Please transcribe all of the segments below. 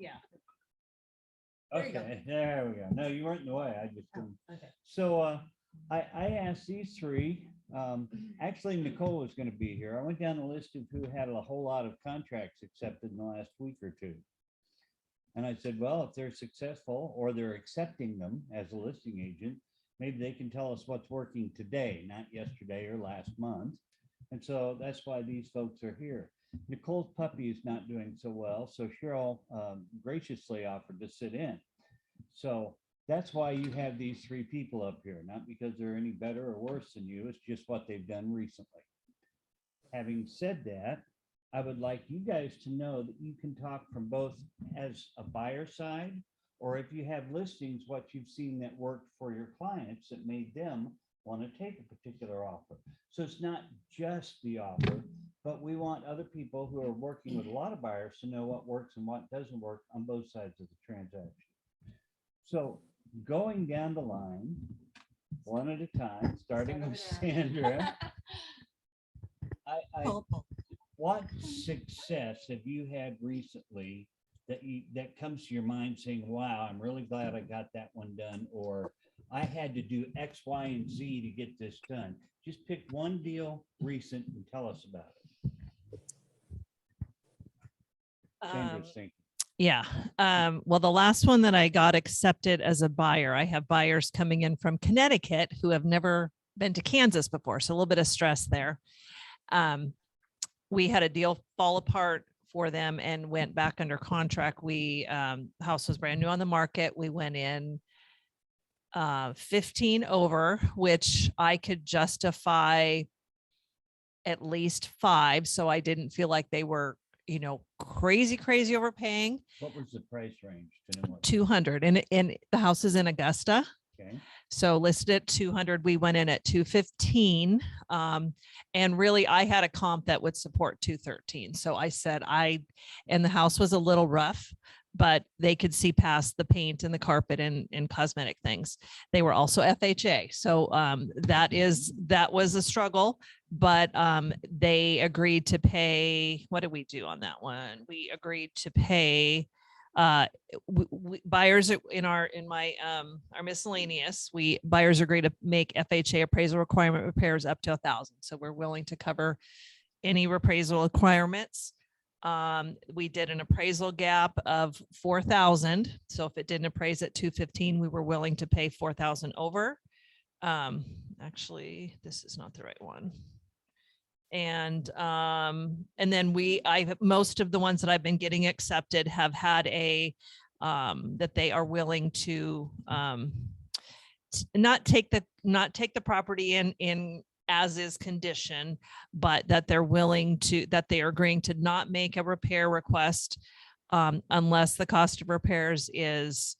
Yeah. There you go. Okay, there we go. No, you weren't in the way. I just Oh, didn't. okay. So I asked these three. Actually, Nicole was going to be here. I went down the list of who had a whole lot of contracts accepted in the last week or two. And I said, well, if they're successful or they're accepting them as a listing agent, maybe they can tell us what's working today, not yesterday or last month. And so that's why these folks are here. Nicole's puppy is not doing so well, so Cheryl graciously offered to sit in. So that's why you have these three people up here, not because they're any better or worse than you. It's just what they've done recently. Having said that, I would like you guys to know that you can talk from both as a buyer side, or if you have listings, what you've seen that worked for your clients that made them want to take a particular offer. So it's not just the offer, but we want other people who are working with a lot of buyers to know what works and what doesn't work on both sides of the transaction. So going down the line, one at a time, starting with Sandra. What success have you had recently that comes to your mind saying, wow, I'm really glad I got that one done, or I had to do X, Y, and Z to get this done? Just pick one deal recent and tell us about it. Sandra's thinking. Yeah. Well, the last one that I got accepted as a buyer, I have buyers coming in from Connecticut who have never been to Kansas before. So a little bit of stress there. We had a deal fall apart for them and went back under contract. House was brand new on the market. We went in 15 over, which I could justify at least 5. So I didn't feel like they were, crazy overpaying. What was the price range to know what? 200, and the house is in Augusta. Okay. So listed at 200, we went in at 215. And really I had a comp that would support 213. So I said, and the house was a little rough, but they could see past the paint and the carpet and cosmetic things. They were also FHA. So that was a struggle, but they agreed to pay. What did we do on that one? We agreed to pay buyers in our miscellaneous, buyers agree to make FHA appraisal requirement repairs up to 1,000. So we're willing to cover any appraisal requirements. We did an appraisal gap of 4,000. So if it didn't appraise at 215, we were willing to pay 4,000 over. Actually, this is not the right one. And then most of the ones that I've been getting accepted have had that they are willing to not take the property in as is condition, but that they're that they are agreeing to not make a repair request unless the cost of repairs is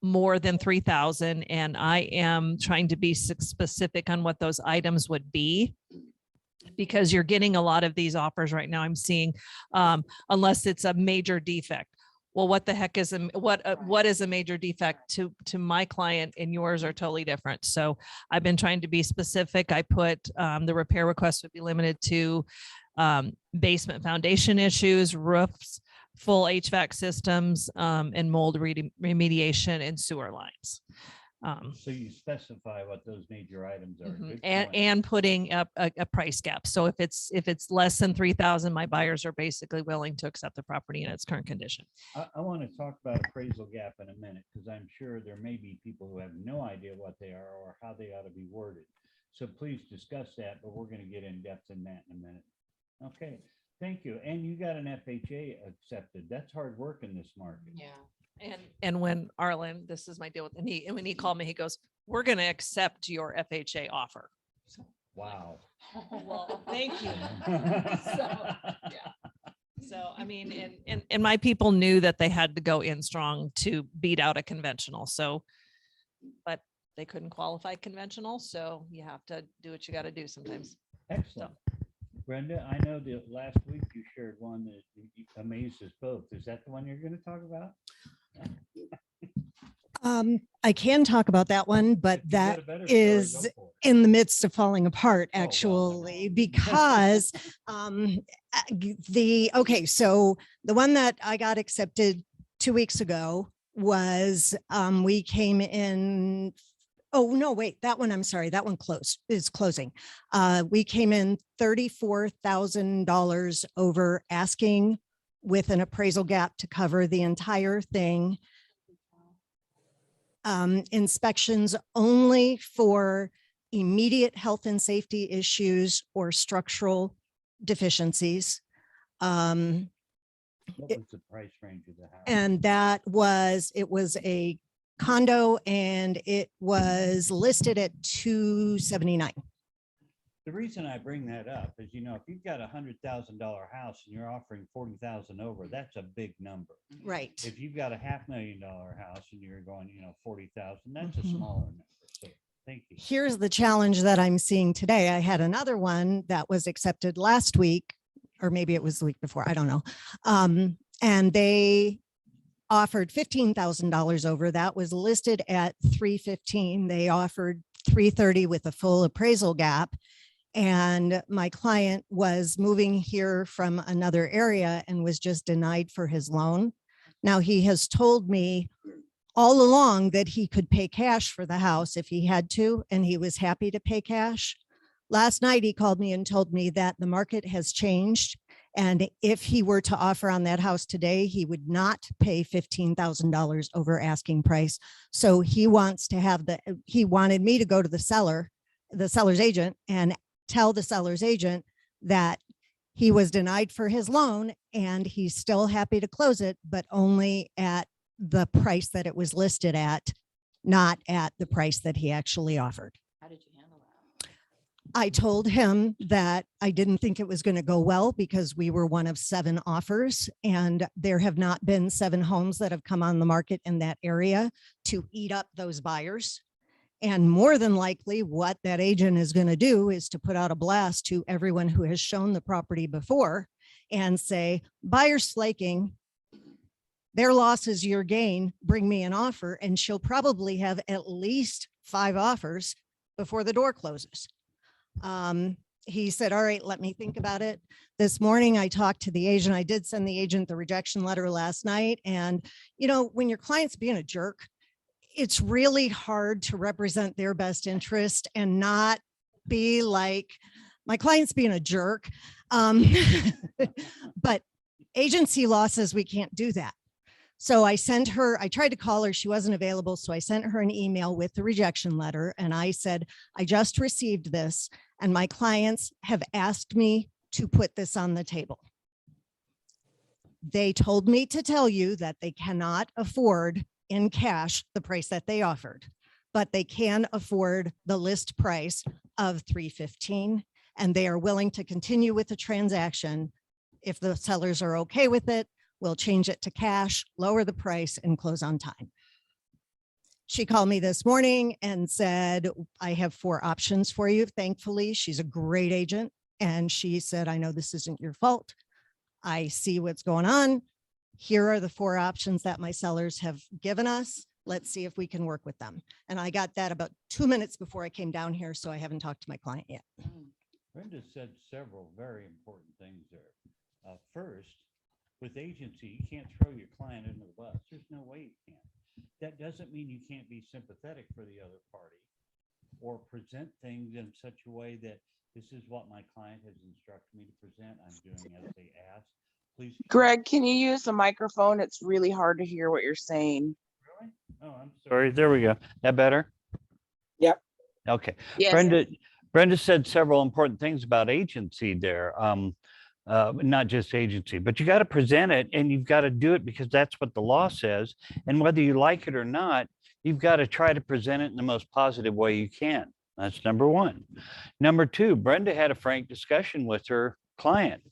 more than 3,000. And I am trying to be specific on what those items would be, because you're getting a lot of these offers right now. I'm seeing unless it's a major defect. Well, what the heck is what is a major defect to my client, and yours are totally different. So I've been trying to be specific. I put the repair request would be limited to basement foundation issues, roofs, full HVAC systems, and mold remediation and sewer lines. So you specify what those major items are. And putting up a price gap. So if it's less than 3,000, my buyers are basically willing to accept the property in its current condition. I want to talk about appraisal gap in a minute, because I'm sure there may be people who have no idea what they are or how they ought to be worded. So please discuss that, but we're going to get in depth in that in a minute. Okay, thank you. And you got an FHA accepted. That's hard work in this market. Yeah. And when Arlen, this is my deal with, and when he called me, he goes, "We're going to accept your FHA offer." So, wow. Well, thank you. So, I mean, and my people knew that they had to go in strong to beat out a conventional. So, but they couldn't qualify conventional. So you have to do what you got to do sometimes. Excellent. Brenda, I know that last week you shared one that amazed us both. Is that the one you're going to talk about? I can talk about that one, but that is in the midst of falling apart, actually, because so the one that I got accepted 2 weeks ago was, we came in, oh, no, wait, that one, I'm sorry, that one is closing. We came in $34,000 over asking with an appraisal gap to cover the entire thing. Inspections only for immediate health and safety issues or structural deficiencies. What was the price range of the house? And it was a condo and it was listed at 279. The reason I bring that up is, if you've got $100,000 house and you're offering 40,000 over, that's a big number. Right. If you've got a $500,000 house and you're going, 40,000, that's a Mhm. smaller number. So thank you. Here's the challenge that I'm seeing today. I had another one that was accepted last week, or maybe it was the week before, I don't know. And they offered $15,000 over. That was listed at 315. They offered 330 with a full appraisal gap. And my client was moving here from another area and was just denied for his loan. Now he has told me all along that he could pay cash for the house if he had to, and he was happy to pay cash. Last night, he called me and told me that the market has changed. And if he were to offer on that house today, he would not pay $15,000 over asking price. So he wants to he wanted me to go to the seller's agent, and tell the seller's agent that he was denied for his loan and he's still happy to close it, but only at the price that it was listed at, not at the price that he actually offered. How did you handle that? I told him that I didn't think it was going to go well because we were one of 7 offers, and there have not been 7 homes that have come on the market in that area to eat up those buyers. And more than likely what that agent is going to do is to put out a blast to everyone who has shown the property before and say, buyer's flaking, their loss is your gain, bring me an offer. And she'll probably have at least 5 offers before the door closes. He said, all right, let me think about it. This morning, I talked to the agent. I did send the agent the rejection letter last night. And, when your client's being a jerk, it's really hard to represent their best interest and not be like, my client's being a jerk. But agency law says we can't do that. So I tried to call her, she wasn't available. So I sent her an email with the rejection letter. And I said, I just received this and my clients have asked me to put this on the table. They told me to tell you that they cannot afford in cash the price that they offered, but they can afford the list price of $315, and they are willing to continue with the transaction. If the sellers are okay with it, we'll change it to cash, lower the price, and close on time. She called me this morning and said, I have 4 options for you. Thankfully, she's a great agent. And she said, I know this isn't your fault. I see what's going on. Here are the 4 options that my sellers have given us. Let's see if we can work with them. And I got that about 2 minutes before I came down here, so I haven't talked to my client yet. Brenda said several very important things there. First, with agency, you can't throw your client under the bus. There's no way you can. That doesn't mean you can't be sympathetic for the other party or present things in such a way that this is what my client has instructed me to present. I'm doing as they ask. Please. Greg, can you use the microphone? It's really hard to hear what you're saying. Really? Oh, I'm sorry. There we go. That better? Yep. Okay. Yes. Brenda said several important things about agency there. Not just agency, but you got to present it and you've got to do it because that's what the law says. And whether you like it or not, you've got to try to present it in the most positive way you can. That's number one. Number two, Brenda had a frank discussion with her client.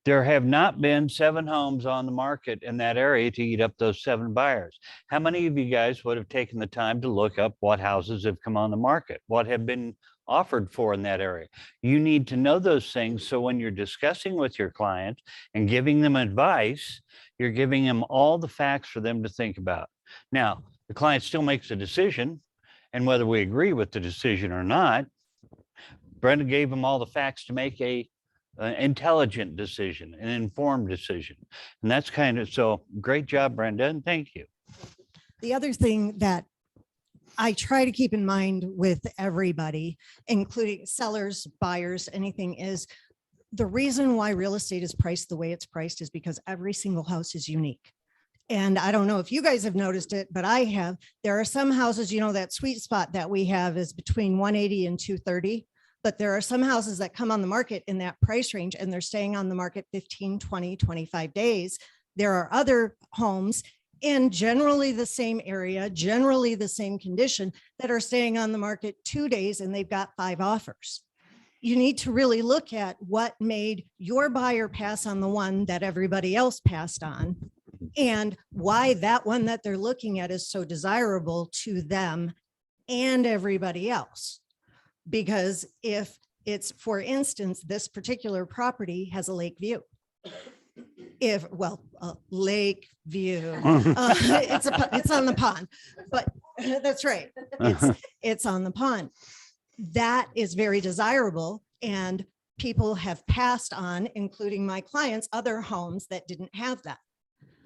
There have not been 7 homes on the market in that area to eat up those 7 buyers. How many of you guys would have taken the time to look up what houses have come on the market, what have been offered for in that area? You need to know those things. So when you're discussing with your client and giving them advice, you're giving them all the facts for them to think about. Now, the client still makes a decision, and whether we agree with the decision or not, Brenda gave them all the facts to make a an intelligent decision, an informed decision. And that's kind of, so great job, Brenda, and thank you. The other thing that I try to keep in mind with everybody, including sellers, buyers, anything, is the reason why real estate is priced the way it's priced is because every single house is unique. And I don't know if you guys have noticed it, but I have. There are some houses, you know, that sweet spot that we have is between 180 and 230. But there are some houses that come on the market in that price range and they're staying on the market 15, 20, 25 days. There are other homes in generally the same area, generally the same condition, that are staying on the market 2 days and they've got 5 offers. You need to really look at what made your buyer pass on the one that everybody else passed on, and why that one that they're looking at is so desirable to them and everybody else. Because if it's, for instance, this particular property has a lake view. A lake view, it's on the pond, but that's right. It's on the pond. That is very desirable, and people have passed on, including my clients, other homes that didn't have that.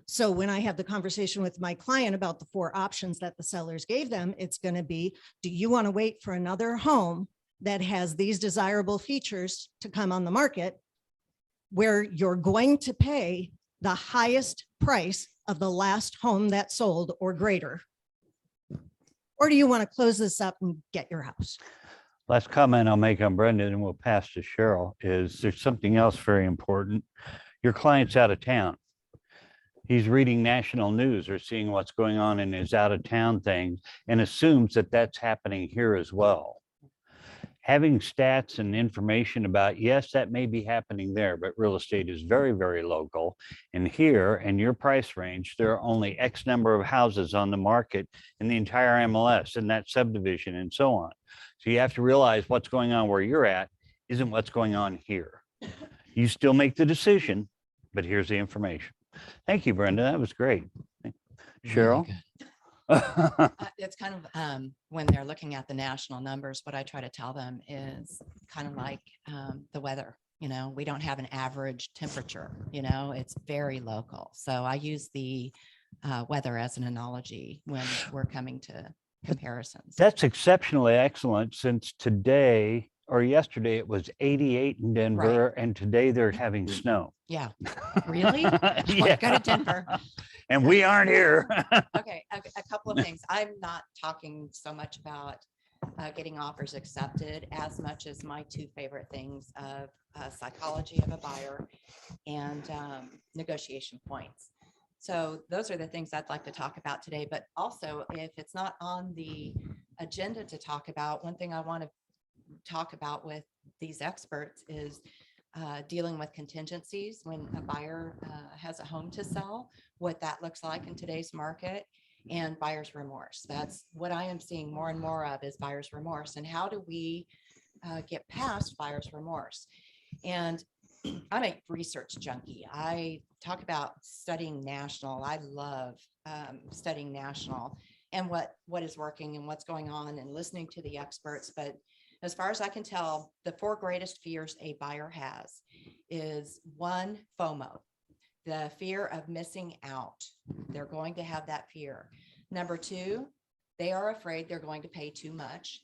So when I have the conversation with my client about the 4 options that the sellers gave them, it's going to be, do you want to wait for another home that has these desirable features to come on the market, where you're going to pay the highest price of the last home that sold or greater? Or do you want to close this up and get your house? Last comment I'll make on Brenda, and we'll pass to Cheryl, is there's something else very important. Your client's out of town. He's reading national news or seeing what's going on in his out of town thing and assumes that that's happening here as well. Having stats and information about, yes, that may be happening there, but real estate is very, very local. And here in your price range, there are only X number of houses on the market in the entire MLS and that subdivision and so on. So you have to realize what's going on where you're at isn't what's going on here. You still make the decision, but here's the information. Thank you, Brenda. That was great. Cheryl? It's kind of when they're looking at the national numbers, what I try to tell them is kind of like the weather. You know, we don't have an average temperature, you know, it's very local. So I use the weather as an analogy when we're coming to comparisons. That's exceptionally excellent, since today or yesterday it was 88 in Denver, and today they're having snow. Yeah. Really? Yeah. Go to Denver. And we aren't here. Okay, a couple of things. I'm not talking so much about getting offers accepted as much as my 2 favorite things of psychology of a buyer and negotiation points. So those are the things I'd like to talk about today. But also, if it's not on the agenda to talk about, one thing I want to talk about with these experts is dealing with contingencies when a buyer has a home to sell, what that looks like in today's market, and buyer's remorse. That's what I am seeing more and more of, is buyer's remorse. And how do we get past buyer's remorse? And I'm a research junkie. I talk about studying national. I love studying national and what is working and what's going on and listening to the experts. But as far as I can tell, the 4 greatest fears a buyer has is 1, FOMO, the fear of missing out. They're going to have that fear. Number 2, they are afraid they're going to pay too much.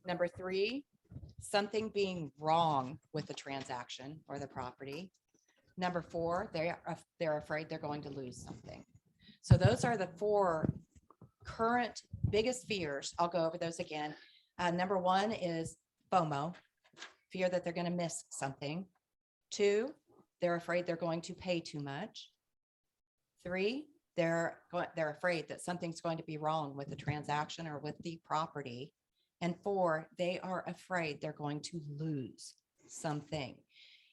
Number 3, something being wrong with the transaction or the property. Number 4, they're afraid they're going to lose something. So those are the 4 current biggest fears. I'll go over those again. Number 1 is FOMO, fear that they're going to miss something. 2, they're afraid they're going to pay too much. 3, they're afraid that something's going to be wrong with the transaction or with the property. And 4, they are afraid they're going to lose something.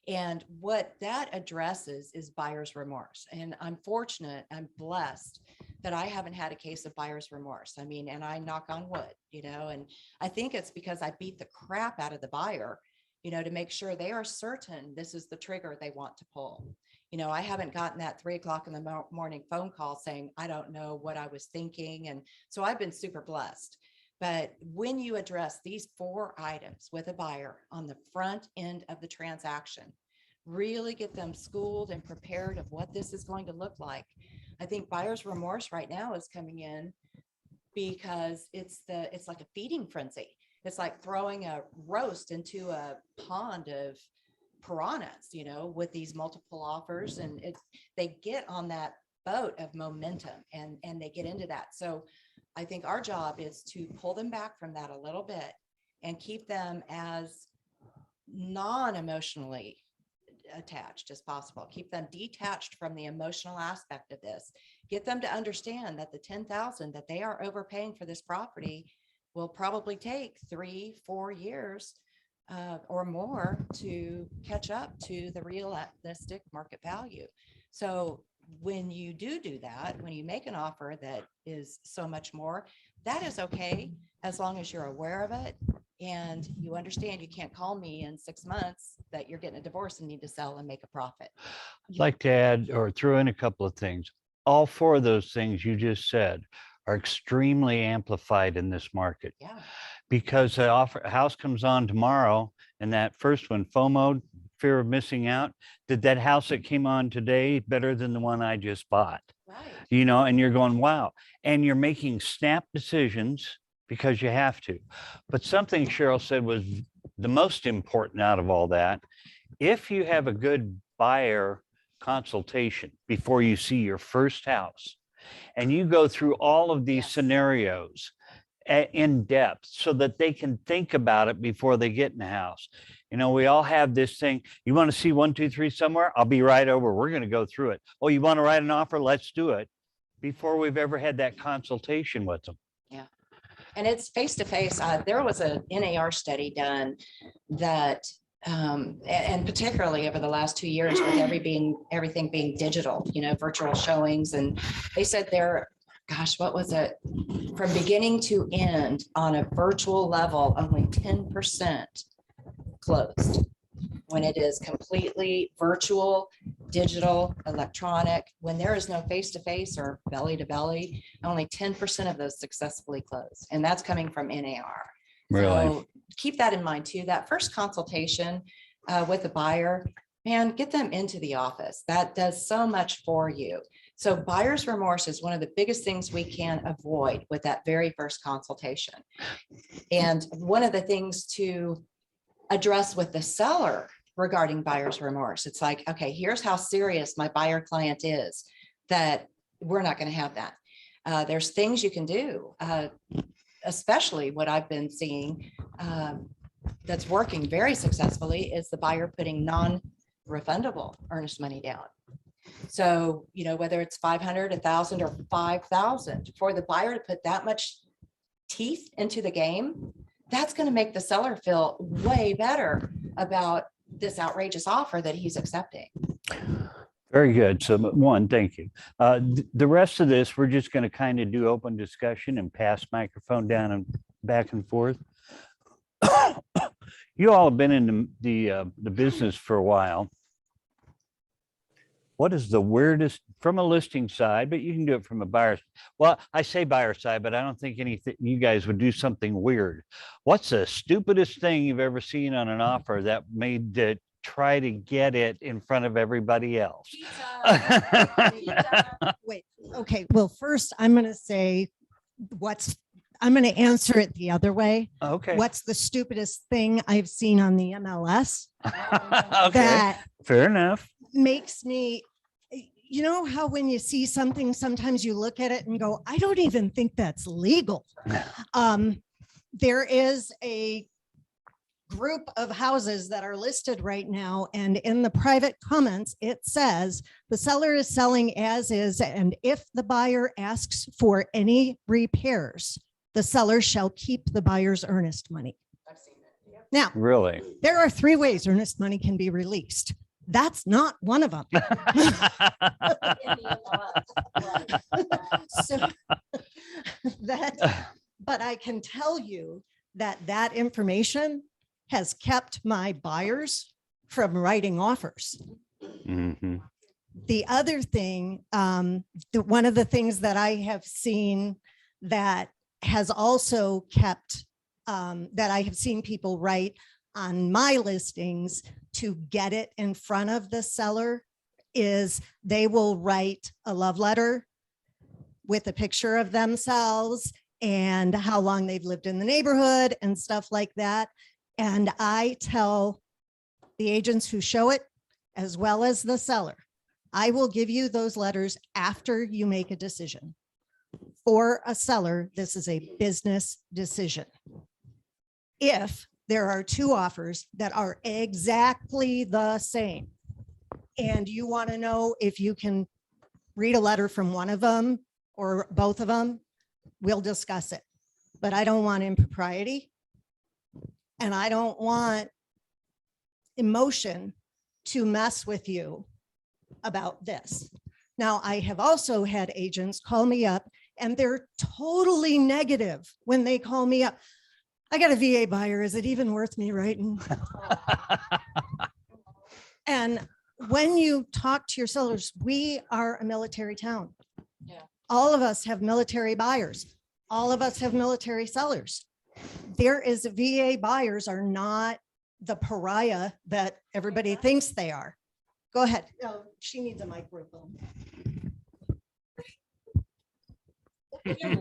And what that addresses is buyer's remorse. And I'm fortunate, I'm blessed that I haven't had a case of buyer's remorse. I mean, and I knock on wood, you know, and I think it's because I beat the crap out of the buyer, you know, to make sure they are certain this is the trigger they want to pull. You know, I haven't gotten that 3 o'clock in the morning phone call saying, I don't know what I was thinking. And so I've been super blessed. But when you address these 4 items with a buyer on the front end of the transaction, really get them schooled and prepared of what this is going to look like. I think buyer's remorse right now is coming in because it's like a feeding frenzy. It's like throwing a roast into a pond of piranhas, with these multiple offers, and they get on that boat of momentum and they get into that. So I think our job is to pull them back from that a little bit and keep them as non-emotionally attached as possible. Keep them detached from the emotional aspect of this. Get them to understand that the $10,000 that they are overpaying for this property will probably take 3-4 years or more to catch up to the realistic market value. So when you do that, when you make an offer that is so much more, that is okay, as long as you're aware of it and you understand you can't call me in 6 months that you're getting a divorce and need to sell and make a profit. I'd like to add or throw in a couple of things. All 4 of those things you just said are extremely amplified in this market, Yeah. because the house comes on tomorrow, and that first one, FOMO, fear of missing out, did that house that came on today better than the one I just bought? Right. And you're going, wow. And you're making snap decisions because you have to. But something Cheryl said was the most important out of all that. If you have a good buyer consultation before you see your first house, and you go through all of these Yes. scenarios in depth so that they can think about it before they get in the house. We all have this thing. You want to see 1, 2, 3 somewhere? I'll be right over. We're going to go through it. Oh, you want to write an offer? Let's do it. Before we've ever had that consultation with them. And it's face-to-face. There was a NAR study done that, and particularly over the last 2 years with everything being digital, virtual showings. And they said what was it? From beginning to end on a virtual level, only 10% closed. When it is completely virtual, digital, electronic, when there is no face-to-face or belly-to-belly, only 10% of those successfully close. And that's coming from NAR. Really? So keep that in mind too. That first consultation with the buyer, man, get them into the office. That does so much for you. So buyer's remorse is one of the biggest things we can avoid with that very first consultation. And one of the things to address with the seller regarding buyer's remorse, it's like, okay, here's how serious my buyer client is, that we're not going to have that. There's things you can do, especially what I've been seeing that's working very successfully is the buyer putting non-refundable earnest money down. So, whether it's 500, 1,000, or 5,000, for the buyer to put that much teeth into the game, that's going to make the seller feel way better about this outrageous offer that he's accepting. Very good. So one, thank you. The rest of this, we're just going to kind of do open discussion and pass microphone down and back and forth. You all have been in the business for a while. What is the weirdest, from a listing side, but you can do it from a buyer? Well, I say buyer side, but I don't think anything, you guys would do something weird. What's the stupidest thing you've ever seen on an offer that made it try to get it in front of everybody else? Wait, okay. Well, first I'm going to say I'm going to answer it the other way. Okay. What's the stupidest thing I've seen on the MLS Okay. that Fair enough. makes me, how when you see something, sometimes you look at it and go, I don't even think that's legal. There is a group of houses that are listed right now, and in the private comments, it says the seller is selling as is, and if the buyer asks for any repairs, the seller shall keep the buyer's earnest money. I've seen it. Yep. Now, Really? there are 3 ways earnest money can be released. That's not one of them. So but I can tell you that information has kept my buyers from writing offers. Mhm. The other thing, one of the things that I have seen that has also kept, that I have seen people write on my listings to get it in front of the seller is they will write a love letter with a picture of themselves and how long they've lived in the neighborhood and stuff like that. And I tell the agents who show it, as well as the seller, I will give you those letters after you make a decision. For a seller, this is a business decision. If there are two offers that are exactly the same, and you want to know if you can read a letter from one of them or both of them, we'll discuss it. But I don't want impropriety. And I don't want emotion to mess with you about this. Now, I have also had agents call me up and they're totally negative when they call me up. I got a VA buyer. Is it even worth me writing? And when you talk to your sellers, we are a military town. Yeah. All of us have military buyers. All of us have military sellers. VA buyers are not the pariah that everybody thinks they are. Go ahead. Oh, she needs a microphone.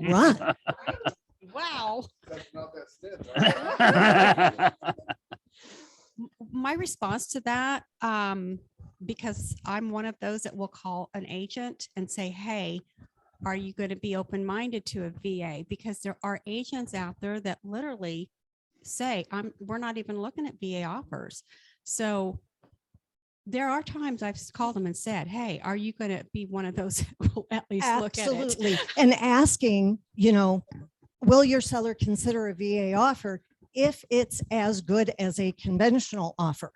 Run. Wow. That's not that stiff. My response to that, because I'm one of those that will call an agent and say, hey, are you going to be open-minded to a VA? Because there are agents out there that literally say, we're not even looking at VA offers. So there are times I've called them and said, hey, are you going to be one of those that will at least look at it? Absolutely. And asking, will your seller consider a VA offer if it's as good as a conventional offer?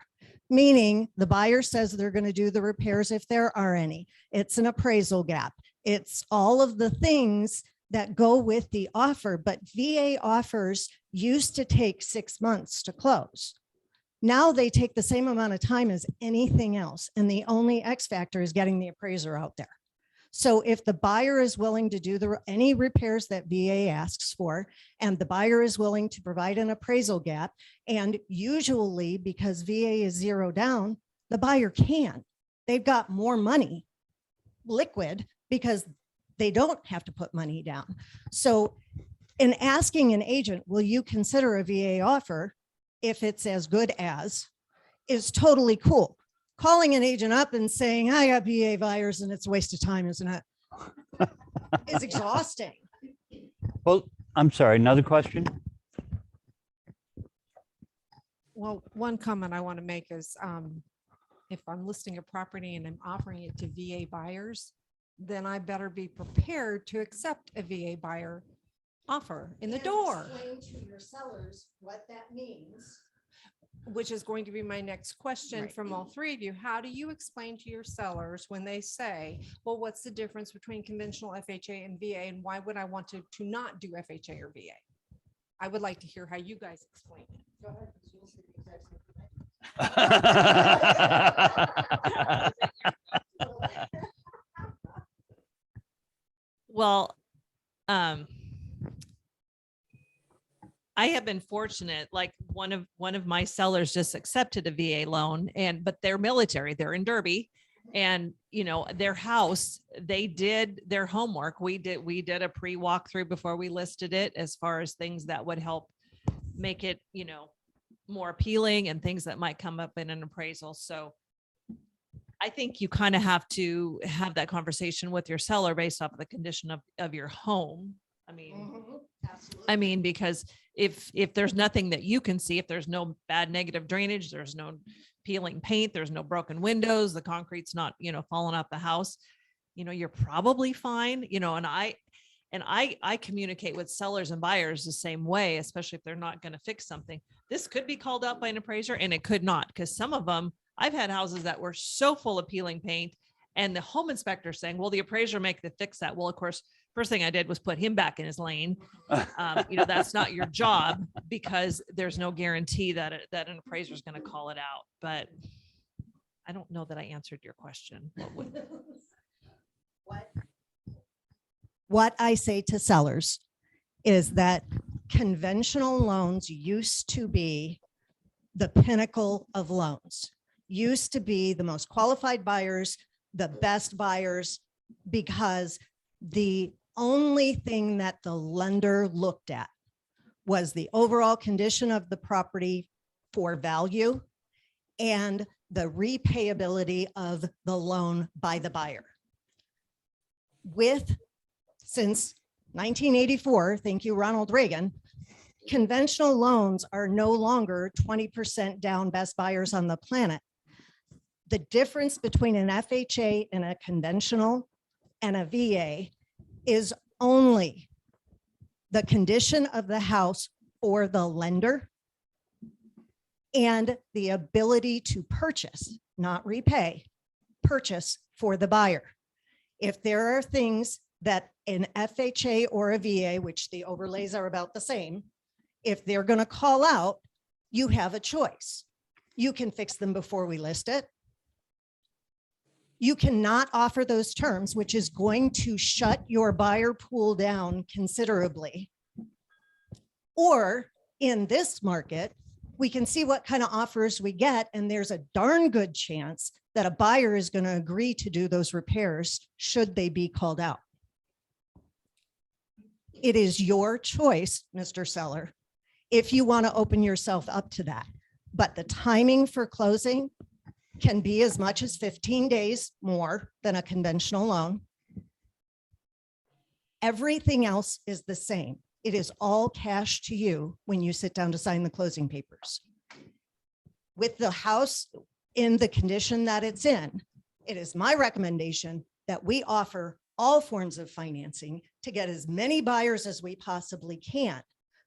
Meaning the buyer says they're going to do the repairs if there are any. It's an appraisal gap. It's all of the things that go with the offer, but VA offers used to take 6 months to close. Now they take the same amount of time as anything else. And the only X factor is getting the appraiser out there. So if the buyer is willing to do any repairs that VA asks for, and the buyer is willing to provide an appraisal gap, and usually because VA is zero down, the buyer can. They've got more money liquid because they don't have to put money down. So in asking an agent, will you consider a VA offer if it's as good as, is totally cool. Calling an agent up and saying, I got VA buyers and it's a waste of time, isn't it? It's exhausting. Well, I'm sorry, another question? Well, one comment I want to make is if I'm listing a property and I'm offering it to VA buyers, then I better be prepared to accept a VA buyer offer in the door, Explain to your sellers what that means. which is going to be my next question Right. from all three of you. How do you explain to your sellers when they say, well, what's the difference between conventional FHA and VA, and why would I want to not do FHA or VA? I would like to hear how you guys explain it. Go ahead, 'cause you'll see the exact same thing. Well, I have been fortunate, like one of my sellers just accepted a VA loan, but they're military, they're in Derby, and their house, they did their homework. We did a pre-walkthrough before we listed it, as far as things that would help make it, more appealing and things that might come up in an appraisal. So I think you kind of have to have that conversation with your seller based off of the condition of your home. I mean, because if there's nothing that you can see, if there's no bad negative drainage, there's no peeling paint, there's no broken windows, the concrete's not, falling off the house, you're probably fine, and I communicate with sellers and buyers the same way, especially if they're not going to fix something. This could be called out by an appraiser and it could not, because some of them, I've had houses that were so full of peeling paint and the home inspector saying, well, the appraiser make the fix that. Well, of course, first thing I did was put him back in his lane. That's not your job, because there's no guarantee that an appraiser is going to call it out. But I don't know that I answered your question. What I say to sellers is that conventional loans used to be the pinnacle of loans, used to be the most qualified buyers, the best buyers, because the only thing that the lender looked at was the overall condition of the property for value and the repayability of the loan by the buyer. Since 1984, thank you, Ronald Reagan, conventional loans are no longer 20% down best buyers on the planet. The difference between an FHA and a conventional and a VA is only the condition of the house for the lender and the ability to purchase, not repay, purchase for the buyer. If there are things that an FHA or a VA, which the overlays are about the same, if they're going to call out, you have a choice. You can fix them before we list it. You cannot offer those terms, which is going to shut your buyer pool down considerably. Or in this market, we can see what kind of offers we get, and there's a darn good chance that a buyer is going to agree to do those repairs should they be called out. It is your choice, Mr. Seller, if you want to open yourself up to that. But the timing for closing can be as much as 15 days more than a conventional loan. Everything else is the same. It is all cash to you when you sit down to sign the closing papers. With the house in the condition that it's in, it is my recommendation that we offer all forms of financing to get as many buyers as we possibly can,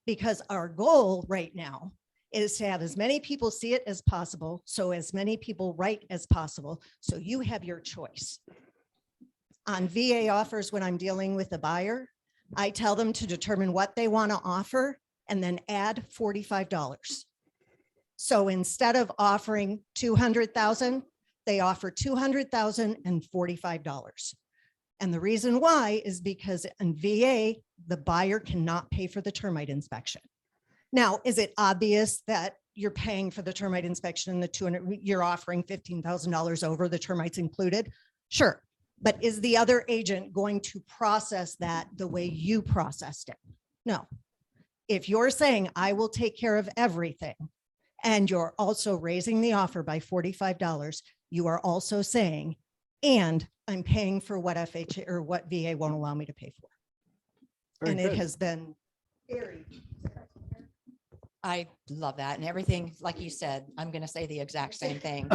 because our goal right now is to have as many people see it as possible, so as many people write as possible, so you have your choice. On VA offers, when I'm dealing with a buyer, I tell them to determine what they want to offer and then add $45. So instead of offering 200,000, they offer 200,000 and $45. And the reason why is because in VA, the buyer cannot pay for the termite inspection. Now, is it obvious that you're paying for the termite inspection and the 200, you're offering $15,000 over, the termites included? Sure. But is the other agent going to process that the way you processed it? No. If you're saying, I will take care of everything, and you're also raising the offer by $45, you are also saying, and I'm paying for what FHA or what VA won't allow me to pay for. Very And it good. has been very. I love that. And everything, like you said, I'm going to say the exact same thing.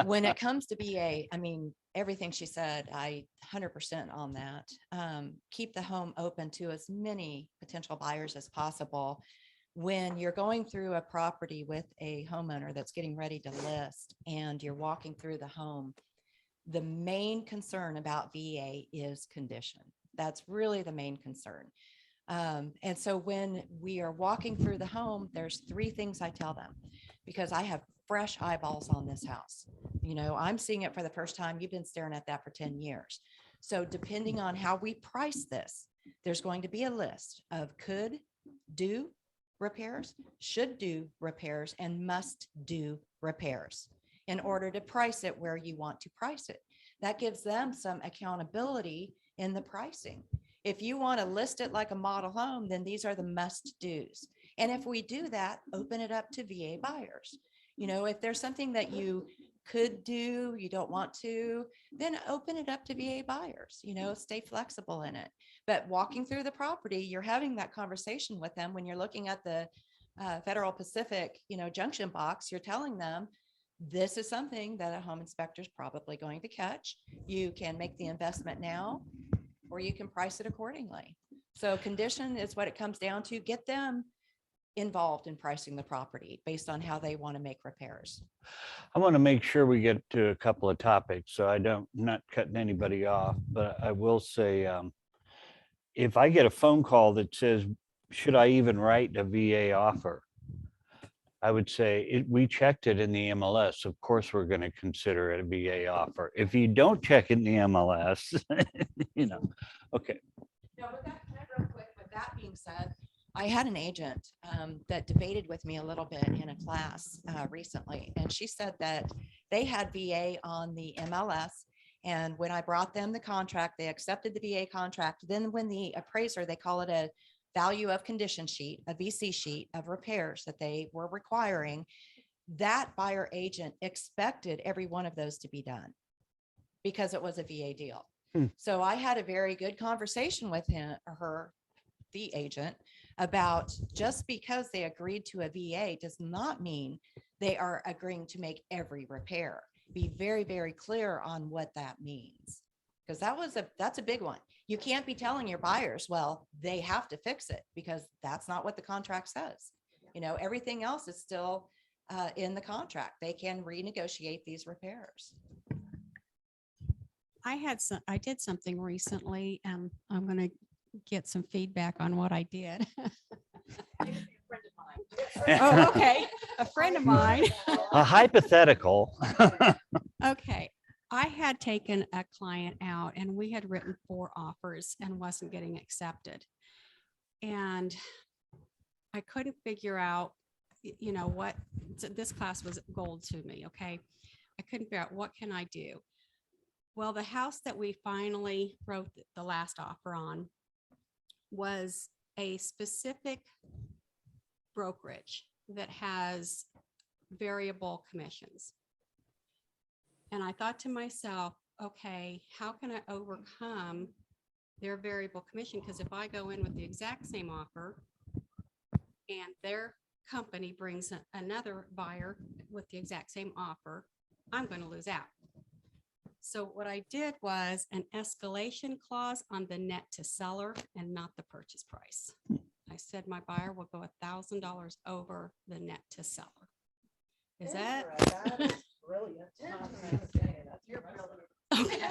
When it comes to VA, I mean, everything she said, I 100% on that. Keep the home open to as many potential buyers as possible. When you're going through a property with a homeowner that's getting ready to list and you're walking through the home, the main concern about VA is condition. That's really the main concern. And so when we are walking through the home, there's three things I tell them, because I have fresh eyeballs on this house. You know, I'm seeing it for the first time. You've been staring at that for 10 years. So depending on how we price this, there's going to be a list of could do repairs, should do repairs, and must do repairs in order to price it where you want to price it. That gives them some accountability in the pricing. If you want to list it like a model home, then these are the must do's. And if we do that, open it up to VA buyers. You know, if there's something that you could do, you don't want to, then open it up to VA buyers, you know, stay flexible in it. But walking through the property, you're having that conversation with them when you're looking at the Federal Pacific, you know, junction box, you're telling them, this is something that a home inspector is probably going to catch. You can make the investment now, or you can price it accordingly. So condition is what it comes down to. Get them involved in pricing the property based on how they want to make repairs. I want to make sure we get to a couple of topics, so I don't, not cutting anybody off, but I will say, if I get a phone call that says, should I even write a VA offer? I would say we checked it in the MLS. Of course, we're going to consider it a VA offer. If you don't check it in the MLS, you know, okay. No, but that, real quick, with that being said, I had an agent that debated with me a little bit in a class recently, and she said that they had VA on the MLS. And when I brought them the contract, they accepted the VA contract. Then when the appraiser, they call it a value of condition sheet, a VC sheet of repairs that they were requiring, that buyer agent expected every one of those to be done because it was a VA deal. So I had a very good conversation with him or her, the agent, about just because they agreed to a VA does not mean they are agreeing to make every repair. Be very, very clear on what that means. Because that's a big one. You can't be telling your buyers, well, they have to fix it, because that's not what the contract says. You know, everything else is still in the contract. They can renegotiate these repairs. I did something recently, and I'm going to get some feedback on what I did. Oh, okay. A friend of mine. A hypothetical. Okay. I had taken a client out and we had written 4 offers and wasn't getting accepted. And I couldn't figure out, you know, what, so this class was gold to me. Okay. I couldn't figure out what can I do? Well, the house that we finally wrote the last offer on was a specific brokerage that has variable commissions. And I thought to myself, okay, how can I overcome their variable commission? Because if I go in with the exact same offer and their company brings another buyer with the exact same offer, I'm going to lose out. So what I did was an escalation clause on the net to seller and not the purchase price. I said my buyer will go $1,000 over the net to seller. Is that? Okay.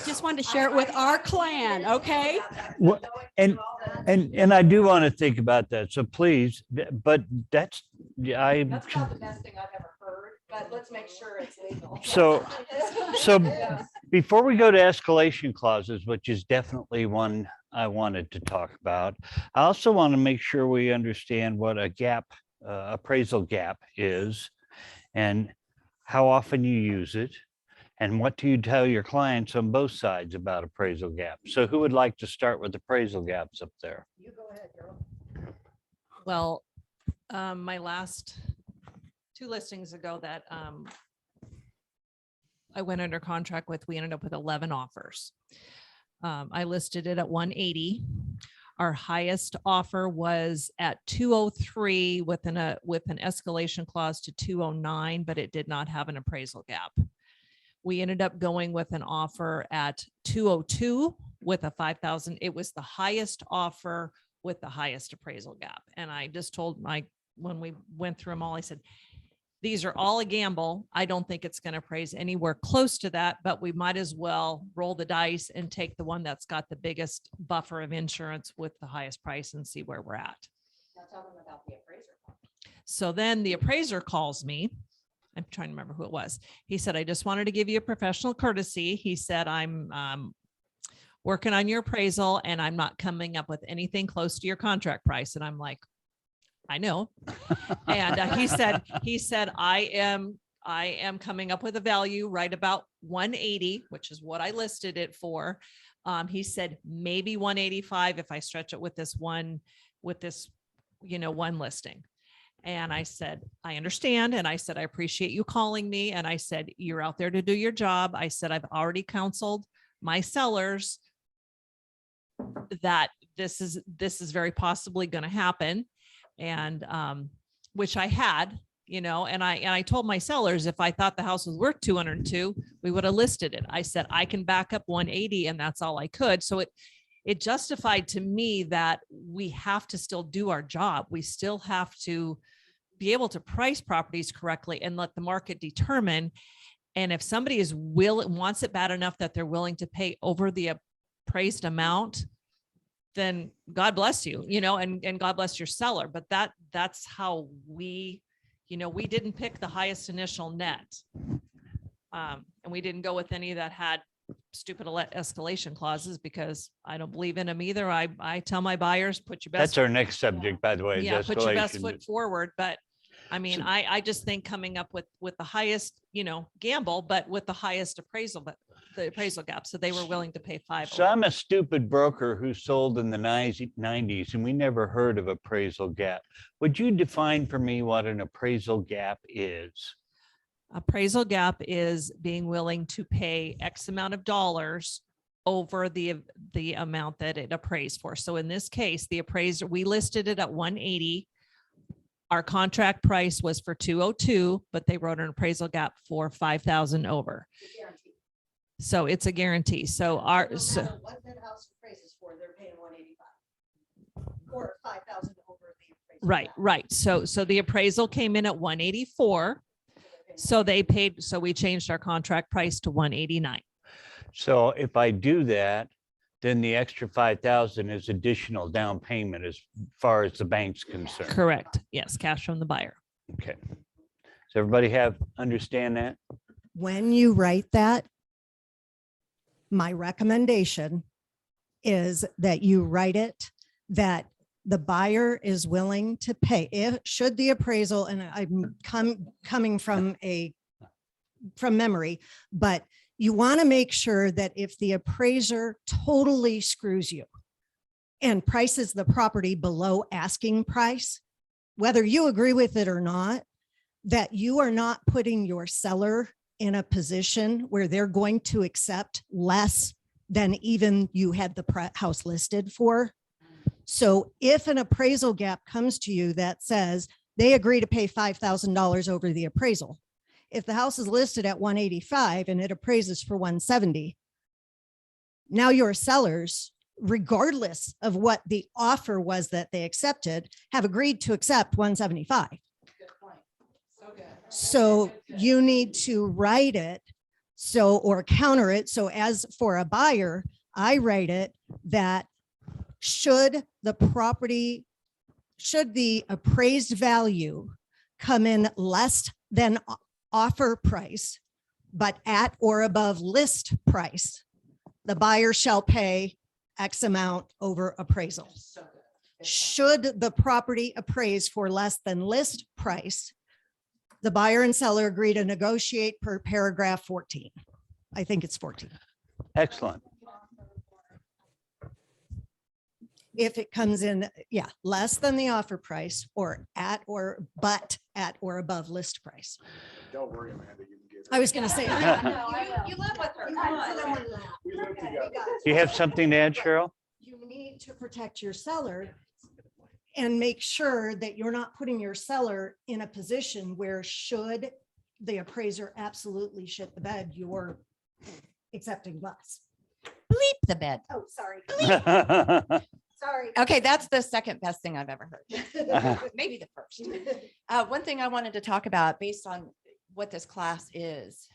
Just wanted to share it with our clan, okay? What- And I do want to think about that. So please, but that's, I, That's about the best thing I've ever heard, but let's make sure it's legal. So before we go to escalation clauses, which is definitely one I wanted to talk about, I also want to make sure we understand what a gap, appraisal gap is, and how often you use it, and what do you tell your clients on both sides about appraisal gap? So who would like to start with appraisal gaps up there? You go ahead, girl. Well, my last 2 listings ago that I went under contract with, we ended up with 11 offers. I listed it at 180. Our highest offer was at 203 with an escalation clause to 209, but it did not have an appraisal gap. We ended up going with an offer at 202 with a 5,000. It was the highest offer with the highest appraisal gap. And I just told when we went through them all, I said, these are all a gamble. I don't think it's going to appraise anywhere close to that, but we might as well roll the dice and take the one that's got the biggest buffer of insurance with the highest price and see where we're at. Now tell them about the appraiser. So then the appraiser calls me. I'm trying to remember who it was. He said, I just wanted to give you a professional courtesy. He said, I'm working on your appraisal and I'm not coming up with anything close to your contract price. And I'm like, I know. And he said, I am coming up with a value right about 180, which is what I listed it for. He said, maybe 185 if I stretch it with this one listing. And I said, I understand. And I said, I appreciate you calling me. And I said, you're out there to do your job. I said, I've already counseled my sellers that this is very possibly going to happen. And, which I had, and I told my sellers, if I thought the house was worth 202, we would have listed it. I said, I can back up 180 and that's all I could. So it justified to me that we have to still do our job. We still have to be able to price properties correctly and let the market determine. And if somebody wants it bad enough that they're willing to pay over the appraised amount, then God bless you, and God bless your seller. But that's how we didn't pick the highest initial net. And we didn't go with any that had stupid escalation clauses because I don't believe in them either. I tell my buyers, put your That's best, our next subject, by the way, is yeah, put your best escalation. foot forward. But I mean, So- I just think coming up with the highest, gamble, but with the highest appraisal, but the appraisal gap. So they were willing to pay 5. So I'm a stupid broker who sold in the 90s and we never heard of appraisal gap. Would you define for me what an appraisal gap is? Appraisal gap is being willing to pay X amount of dollars over the amount that it appraised for. So in this case, the appraiser, we listed it at 180. Our contract price was for 202, but they wrote an appraisal gap for 5,000 over. So it's a guarantee. So What that house appraises for, they're paying 185 or 5,000 over the appraisal. right. So the appraisal came in at 184. So they paid, so we changed our contract price to 189. So if I do that, then the extra 5,000 is additional down payment as far as the bank's concerned. Correct. Yes, cash from the buyer. Okay. Does everybody understand that? When you write that, my recommendation is that you write it that the buyer is willing to pay should the appraisal, and I'm coming from memory, but you want to make sure that if the appraiser totally screws you and prices the property below asking price, whether you agree with it or not, that you are not putting your seller in a position where they're going to accept less than even you had the house listed for. So if an appraisal gap comes to you that says they agree to pay $5,000 over the appraisal, if the house is listed at 185 and it appraises for 170, now your sellers, regardless of what the offer was that they accepted, have agreed to accept 175. So you need to write it or counter it. So as for a buyer, I write it that should the appraised value come in less than offer price, but at or above list price, the buyer shall pay X amount over appraisal. Should the property appraise for less than list price, the buyer and seller agree to negotiate per paragraph 14. I think it's 14. Excellent. If it comes in, less than the offer price or but at or above list price. Don't worry, Amanda, you can get it. I was going to say. You live with her. Come on. We live together. Do you have something to add, Cheryl? You need to protect your seller and make sure that you're not putting your seller in a position where should the appraiser absolutely shit the bed, you're accepting less. Bleep the bed. Oh, sorry. Well, Sorry. Okay, that's the second best thing I've ever heard. Maybe the first. One thing I wanted to talk about based on what this class is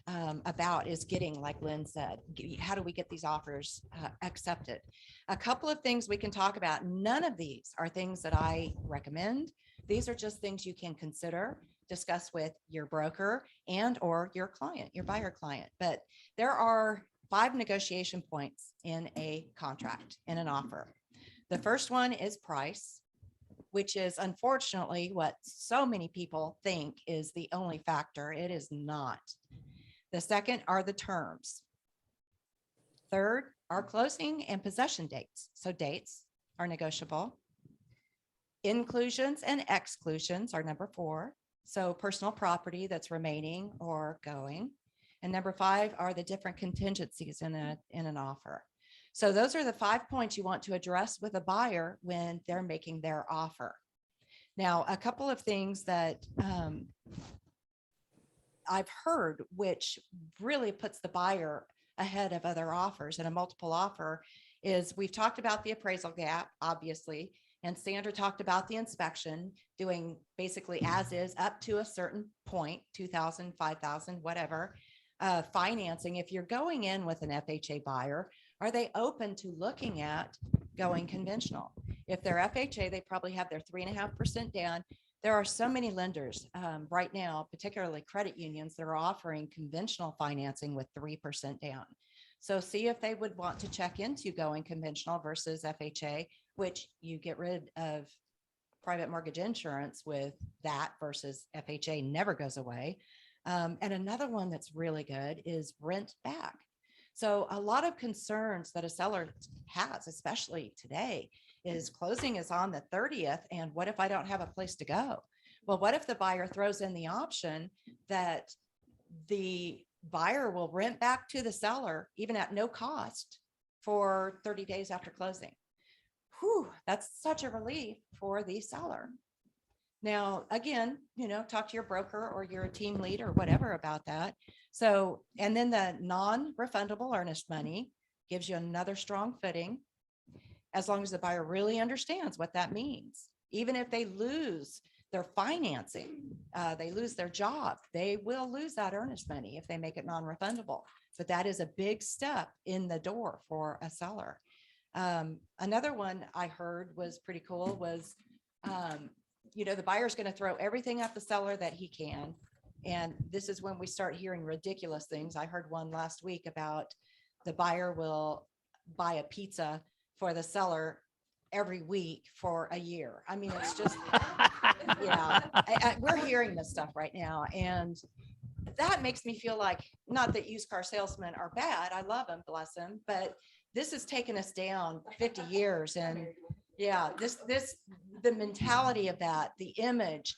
about is getting, like Lynn said, how do we get these offers accepted? A couple of things we can talk about. None of these are things that I recommend. These are just things you can consider, discuss with your broker and or your client, your buyer client. But there are 5 negotiation points in a contract, in an offer. The first one is price, which is unfortunately what so many people think is the only factor. It is not. The second are the terms. Third are closing and possession dates. So dates are negotiable. Inclusions and exclusions are number 4. So personal property that's remaining or going. And number 5 are the different contingencies in an offer. So those are the 5 points you want to address with a buyer when they're making their offer. Now, a couple of things that I've heard, which really puts the buyer ahead of other offers and a multiple offer, is we've talked about the appraisal gap, obviously, and Sandra talked about the inspection, doing basically as is up to a certain point, 2,000, 5,000, whatever. Financing, if you're going in with an FHA buyer, are they open to looking at going conventional? If they're FHA, they probably have their 3.5% down. There are so many lenders right now, particularly credit unions, that are offering conventional financing with 3% down. So see if they would want to check into going conventional versus FHA, which you get rid of private mortgage insurance with that versus FHA never goes away. And another one that's really good is rent back. So a lot of concerns that a seller has, especially today, is closing is on the 30th. And what if I don't have a place to go? Well, what if the buyer throws in the option that the buyer will rent back to the seller, even at no cost, for 30 days after closing? Whew, that's such a relief for the seller. Now, again, talk to your broker or your team lead or whatever about that. So, and then the non-refundable earnest money gives you another strong footing, as long as the buyer really understands what that means. Even if they lose their financing, they lose their job, they will lose that earnest money if they make it non-refundable. But that is a big step in the door for a seller. Another one I heard was pretty cool was, the buyer's going to throw everything at the seller that he can. And this is when we start hearing ridiculous things. I heard one last week about the buyer will buy a pizza for the seller every week for a year. I mean, it's just, we're hearing this stuff right now. And that makes me feel like, not that used car salesmen are bad. I love them, bless them, but this has taken us down 50 years. And the mentality of that, the image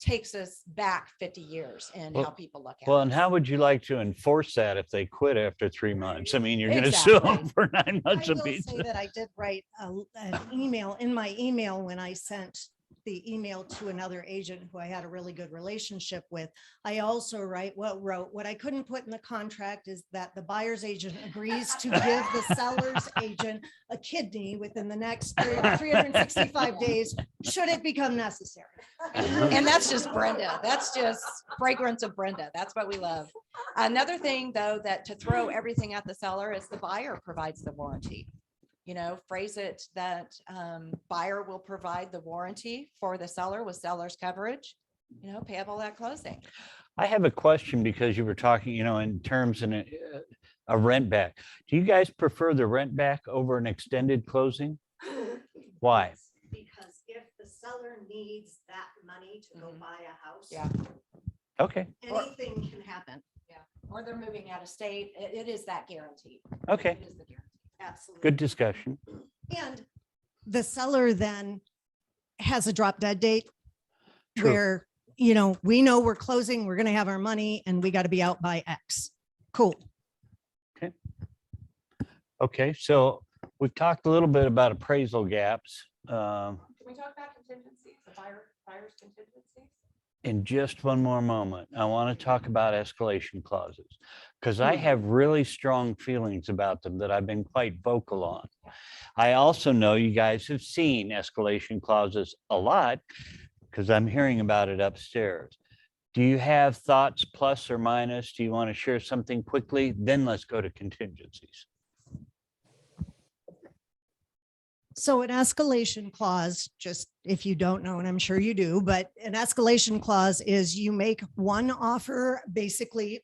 takes us back 50 years in how people look at it. Well, and how would you like to enforce that if they quit after 3 months? I mean, you're going to sue them for 9 months I of will say pizza. that I did write an email in my email when I sent the email to another agent who I had a really good relationship with. I also wrote what I couldn't put in the contract is that the buyer's agent agrees to give the seller's agent a kidney within the next 365 days, should it become necessary. And that's just Brenda. That's just fragrance of Brenda. That's what we love. Another thing, though, that to throw everything at the seller is the buyer provides the warranty. Phrase it that buyer will provide the warranty for the seller with seller's coverage, payable at closing. I have a question because you were talking, in terms of a rent back. Do you guys prefer the rent back over an extended closing? Why? Because if the seller needs that money to go buy a house, Yeah. Okay, anything can happen. Or they're moving out of state. It is that guarantee. okay. It is the guarantee. Absolutely. Good discussion. And the seller then has a drop dead date True. where, we know we're closing, we're going to have our money and we got to be out by X. Cool. Okay, so we've talked a little bit about appraisal gaps. Can we talk about contingencies, the buyer's contingencies? In just one more moment, I want to talk about escalation clauses because I have really strong feelings about them that I've been quite vocal on. I also know you guys have seen escalation clauses a lot because I'm hearing about it upstairs. Do you have thoughts, plus or minus? Do you want to share something quickly? Then let's go to contingencies. So an escalation clause, just if you don't know, and I'm sure you do, but an escalation clause is you make one offer basically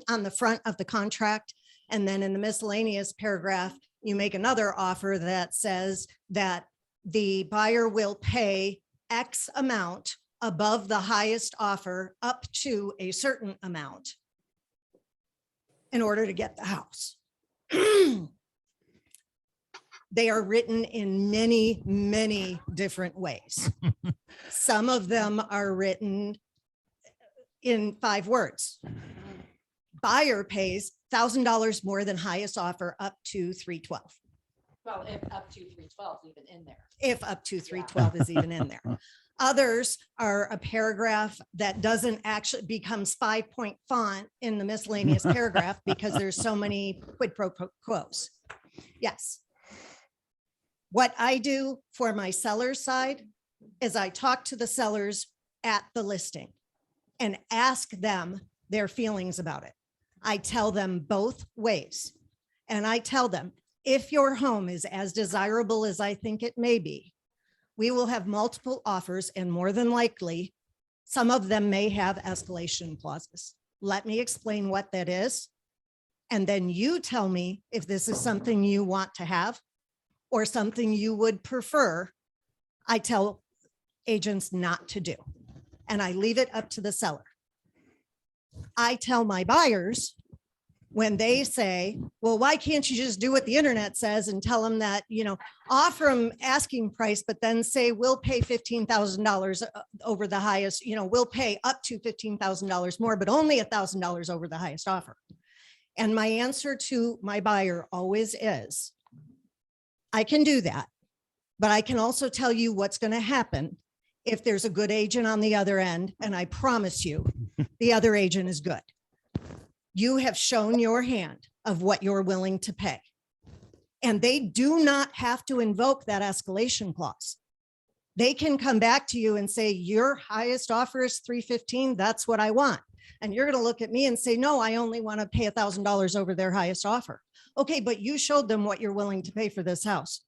on the front of the contract. And then in the miscellaneous paragraph, you make another offer that says that the buyer will pay X amount above the highest offer up to a certain amount in order to get the house. They are written in many, many different ways. Some of them are written in 5 words. Buyer pays $1,000 more than highest offer up to 312. Well, if up to 312 even in there. If up to 312 is even in there. Others are a paragraph that doesn't actually becomes 5-point font in the miscellaneous paragraph because there's so many quid pro quos. Yes. What I do for my seller side is I talk to the sellers at the listing and ask them their feelings about it. I tell them both ways. And I tell them, if your home is as desirable as I think it may be, we will have multiple offers and more than likely, some of them may have escalation clauses. Let me explain what that is. And then you tell me if this is something you want to have or something you would prefer. I tell agents not to do, and I leave it up to the seller. I tell my buyers when they say, well, why can't you just do what the internet says and tell them that, offer them asking price, but then say, we'll pay $15,000 over the highest, we'll pay up to $15,000 more, but only $1,000 over the highest offer. And my answer to my buyer always is, I can do that, but I can also tell you what's going to happen if there's a good agent on the other end. And I promise you, the other agent is good. You have shown your hand of what you're willing to pay. And they do not have to invoke that escalation clause. They can come back to you and say, your highest offer is $315. That's what I want. And you're going to look at me and say, no, I only want to pay $1,000 over their highest offer. Okay, but you showed them what you're willing to pay for this house.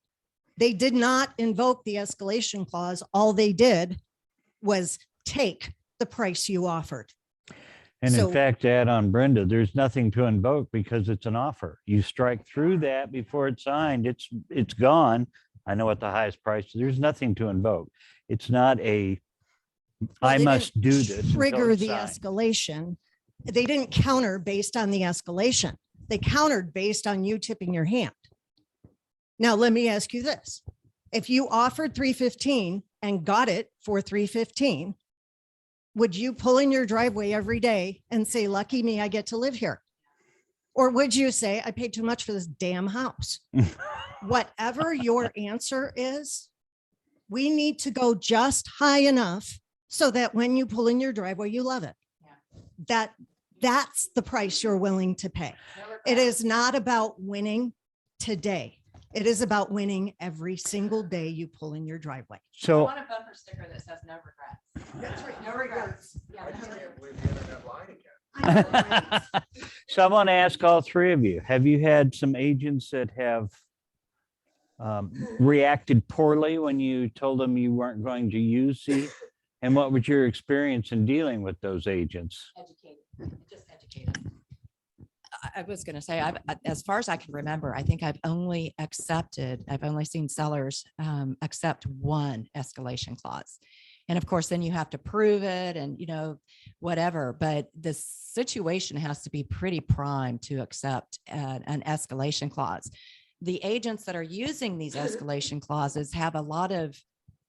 They did not invoke the escalation clause. All they did was take the price you offered. And So- in fact, to add on Brenda, there's nothing to invoke because it's an offer. You strike through that before it's signed, it's gone. I know what the highest price, there's nothing to invoke. It's not a, Well, I they must didn't do this. until Trigger it's the signed. escalation. They didn't counter based on the escalation. They countered based on you tipping your hand. Now, let me ask you this. If you offered $315 and got it for $315, would you pull in your driveway every day and say, lucky me, I get to live here? Or would you say, I paid too much for this damn house? Whatever your answer is, we need to go just high enough so that when you pull in your driveway, you love it. That's the price you're willing to pay. It is not about winning today. It is about winning every single day you pull in your driveway. So a bumper sticker that says no regrets. That's right. No regrets. I just can't believe the internet line again. So I want to ask all three of you, have you had some agents that have reacted poorly when you told them you weren't going to use the, and what was your experience in dealing with those agents? Educated, just educated. I was going to say, as far as I can remember, I think I've only seen sellers accept one escalation clause. And of course, then you have to prove it and, whatever, but the situation has to be pretty prime to accept an escalation clause. The agents that are using these escalation clauses have a lot of,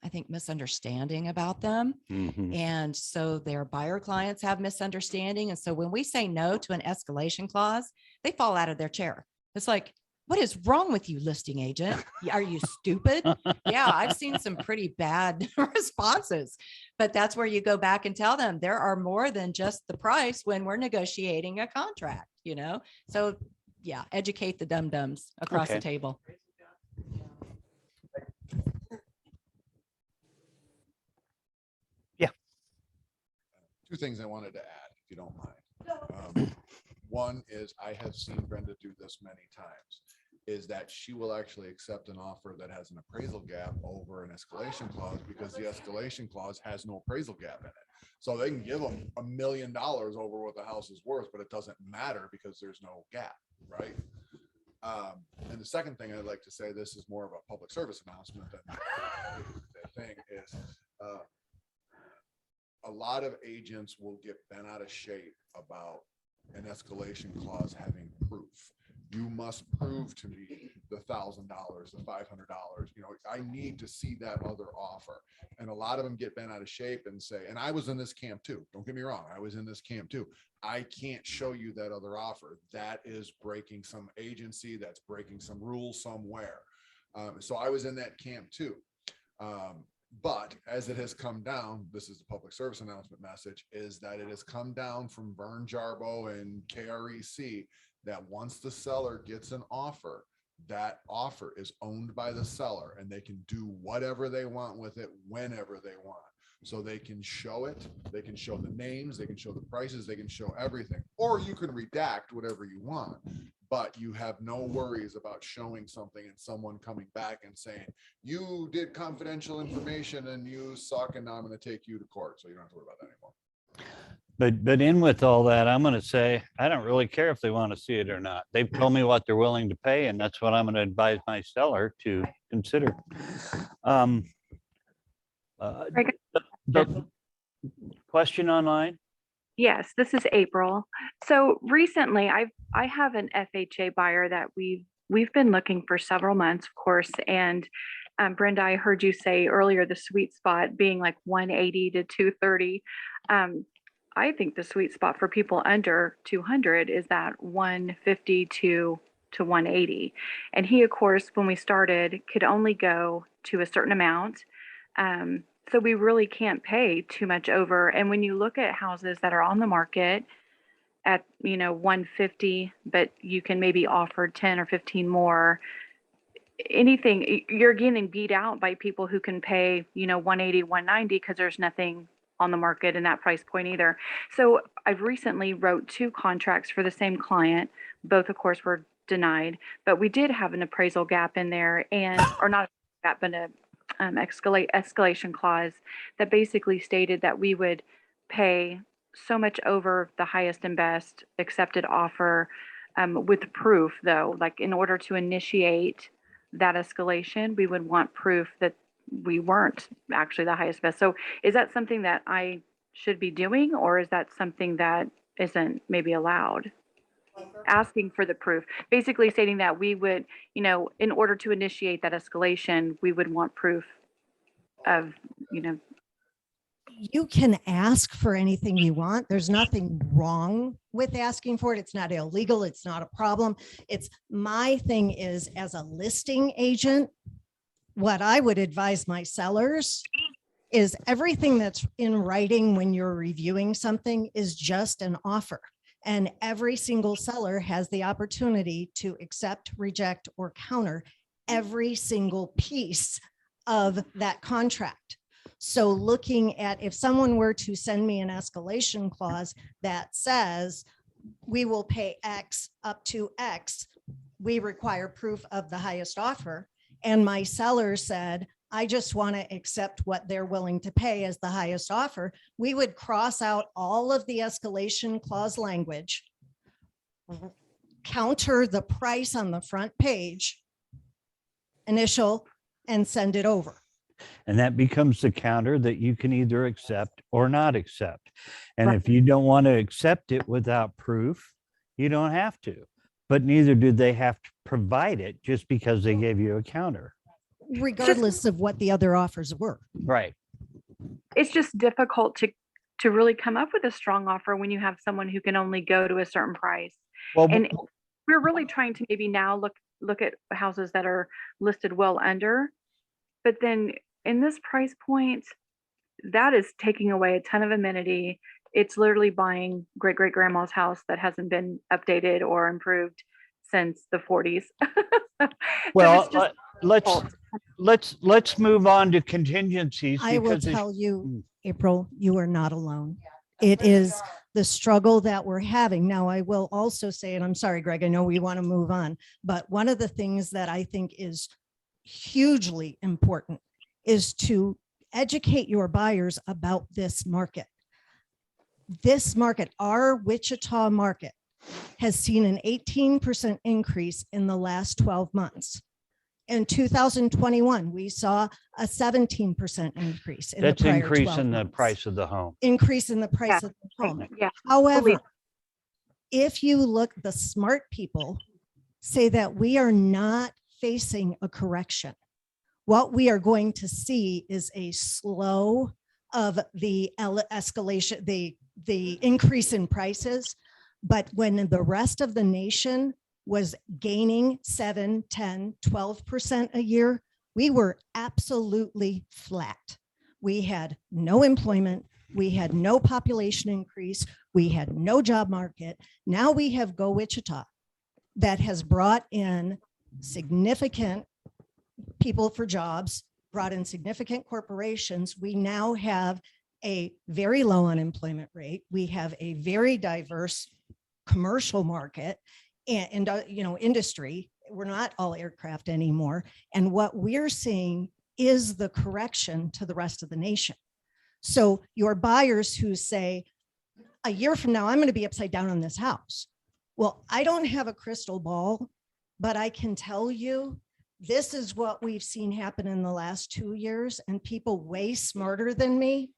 I think, misunderstanding about them. Mhm. And so their buyer clients have misunderstanding. And so when we say no to an escalation clause, they fall out of their chair. It's like, what is wrong with you, listing agent? Are you stupid? Yeah, I've seen some pretty bad responses, but that's where you go back and tell them there are more than just the price when we're negotiating a contract, So yeah, educate the dum-dums across the Okay. table. Two things I wanted to add, if you don't mind. One is I have seen Brenda do this many times, is that she will actually accept an offer that has an appraisal gap over an escalation clause because the escalation clause has no appraisal gap in it. So they can give them $1 million over what the house is worth, but it doesn't matter because there's no gap, right? And the second thing I'd like to say, this is more of a public service announcement than the thing is, a lot of agents will get bent out of shape about an escalation clause having proof. You must prove to me the $1,000, the $500, I need to see that other offer. And a lot of them get bent out of shape and say, and I was in this camp too. Don't get me wrong. I was in this camp too. I can't show you that other offer. That is breaking some agency. That's breaking some rules somewhere. So I was in that camp too. But as it has come down, this is the public service announcement message, is that it has come down from Vern Jarbo and KREC that once the seller gets an offer, that offer is owned by the seller and they can do whatever they want with it whenever they want. So they can show it, they can show the names, they can show the prices, they can show everything, or you can redact whatever you want. But you have no worries about showing something and someone coming back and saying, you did confidential information and you suck and now I'm going to take you to court. So you don't have to worry about that anymore. But in with all that, I'm gonna say, I don't really care if they want to see it or not. They've told me what they're willing to pay, and that's what I'm gonna advise my seller to consider. Um, Greg, the question online? yes, this is April. So recently I have an FHA buyer that we've been looking for several months, of course. And Brenda, I heard you say earlier the sweet spot being like 180 to 230. I think the sweet spot for people under 200 is that 150 to 180. And he, of course, when we started, could only go to a certain amount. So we really can't pay too much over. And when you look at houses that are on the market at, 150, but you can maybe offer 10 or 15 more, anything, you're getting beat out by people who can pay, 180, 190 because there's nothing on the market in that price point either. So I've recently wrote 2 contracts for the same client. Both, of course, were denied, but we did have an appraisal gap in there, and or not a gap, but a escalation clause that basically stated that we would pay so much over the highest and best accepted offer, with proof, though, like in order to initiate that escalation, we would want proof that we weren't actually the highest best. So is that something that I should be doing, or is that something that isn't maybe allowed? Asking for the proof, basically stating that we would, in order to initiate that escalation, we would want proof of, You can ask for anything you want. There's nothing wrong with asking for it. It's not illegal. It's not a problem. It's my thing is, as a listing agent, what I would advise my sellers is everything that's in writing when you're reviewing something is just an offer. And every single seller has the opportunity to accept, reject, or counter every single piece of that contract. So looking at, if someone were to send me an escalation clause that says, we will pay X up to X, we require proof of the highest offer. And my seller said, I just want to accept what they're willing to pay as the highest offer, we would cross out all of the escalation clause language, counter the price on the front page, initial, and send it over. And that becomes the counter that you can either accept or not accept. And if you don't want to accept it without proof, you don't have to. But neither do they have to provide it just because they gave you a counter. Regardless of what the other offers were. Right. it's just difficult to really come up with a strong offer when you have someone who can only go to a certain price. Well, And we're really trying to maybe now look at houses that are listed well under, but then in this price point, that is taking away a ton of amenity. It's literally buying great great grandma's house that hasn't been updated or improved since the 40s. So well, it's just let's move on to contingencies. I will because tell you, April, you are not alone. It is the struggle that we're having. Now, I will also say, and I'm sorry, Greg, I know we want to move on, but one of the things that I think is hugely important is to educate your buyers about this market. This market, our Wichita market, has seen an 18% increase in the last 12 months. In 2021, we saw a 17% increase in that's the prior increase 12 in the months. price of the home. Increase in the price Yeah. of the home. Yeah. However, if you look, the smart people say that we are not facing a correction. What we are going to see is a slow of the escalation, the increase in prices. But when the rest of the nation was gaining 7, 10, 12% a year, we were absolutely flat. We had no employment. We had no population increase. We had no job market. Now we have Go Wichita that has brought in significant people for jobs, brought in significant corporations. We now have a very low unemployment rate. We have a very diverse commercial market and industry. We're not all aircraft anymore. And what we're seeing is the correction to the rest of the nation. So your buyers who say, a year from now, I'm going to be upside down on this house. Well, I don't have a crystal ball, but I can tell you, this is what we've seen happen in the last 2 years, and people way smarter than me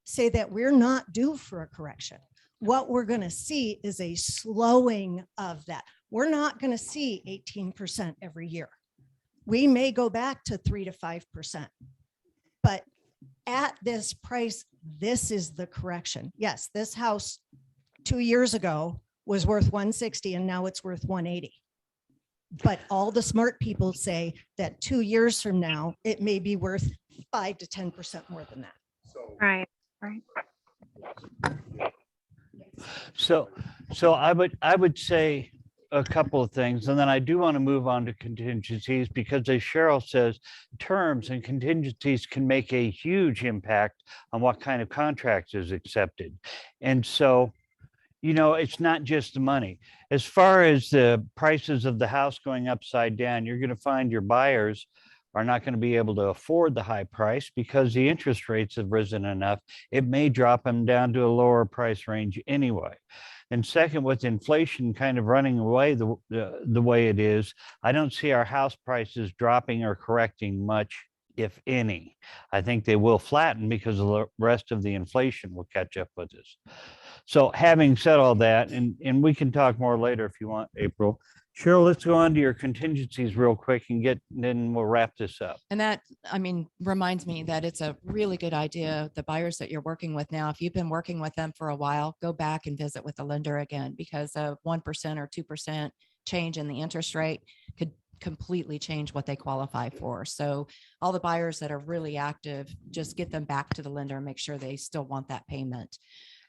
say that we're not due for a correction. What we're going to see is a slowing of that. We're not going to see 18% every year. We may go back to 3 to 5%, but at this price, this is the correction. Yes, this house 2 years ago was worth 160 and now it's worth 180. But all the smart people say that 2 years from now, it may be worth 5 to 10% more than that. So Right, right. So I would say a couple of things, and then I do want to move on to contingencies, because as Cheryl says, terms and contingencies can make a huge impact on what kind of contract is accepted. And so, it's not just the money. As far as the prices of the house going upside down, you're going to find your buyers are not going to be able to afford the high price because the interest rates have risen enough. It may drop them down to a lower price range anyway. And second, with inflation kind of running away the way it is, I don't see our house prices dropping or correcting much, if any. I think they will flatten because the rest of the inflation will catch up with us. So having said all that, and we can talk more later if you want, April. Cheryl, let's go on to your contingencies real quick and then we'll wrap this up. And that, reminds me that it's a really good idea. The buyers that you're working with now, if you've been working with them for a while, go back and visit with the lender again, because a 1% or 2% change in the interest rate could completely change what they qualify for. So all the buyers that are really active, just get them back to the lender and make sure they still want that payment.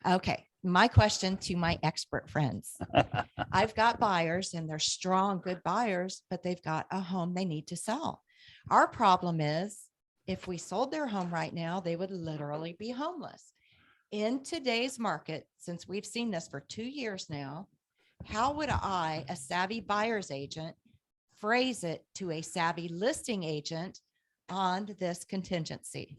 Okay, my question to my expert friends. I've got buyers and they're strong, good buyers, but they've got a home they need to sell. Our problem is, if we sold their home right now, they would literally be homeless. In today's market, since we've seen this for 2 years now, how would I, a savvy buyer's agent, phrase it to a savvy listing agent on this contingency?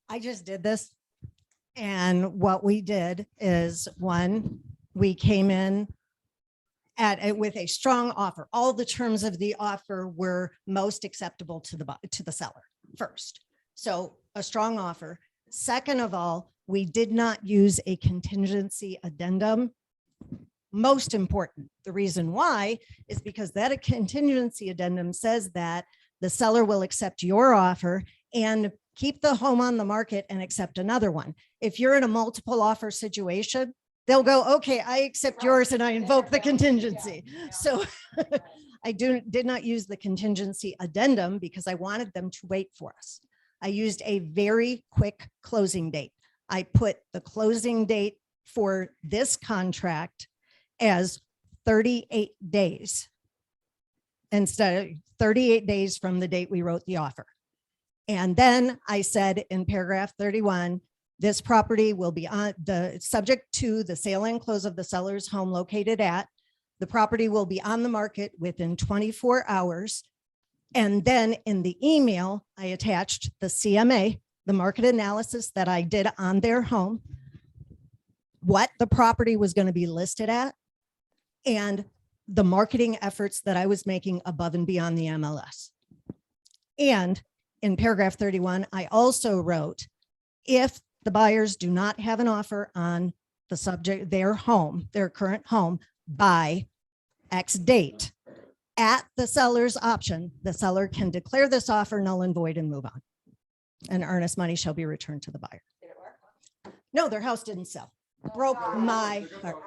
I just did this. And what we did is, one, we came in at it with a strong offer. All the terms of the offer were most acceptable to the seller first. So a strong offer. Second of all, we did not use a contingency addendum. Most important. The reason why is because that contingency addendum says that the seller will accept your offer and keep the home on the market and accept another one. If you're in a multiple offer situation, they'll go, okay, I accept yours and I invoke the contingency. So I did not use the contingency addendum because I wanted them to wait for us. I used a very quick closing date. I put the closing date for this contract as 38 days instead of 38 days from the date we wrote the offer. And then I said in paragraph 31, this property will be subject to the sale and close of the seller's home located at, the property will be on the market within 24 hours. And then in the email, I attached the CMA, the market analysis that I did on their home, what the property was going to be listed at, and the marketing efforts that I was making above and beyond the MLS. And in paragraph 31, I also wrote, if the buyers do not have an offer on the subject, their home, their current home by X date, at the seller's option, the seller can declare this offer null and void and move on. And earnest money shall be returned to the buyer. Did it work? No, their house didn't sell. Broke my heart.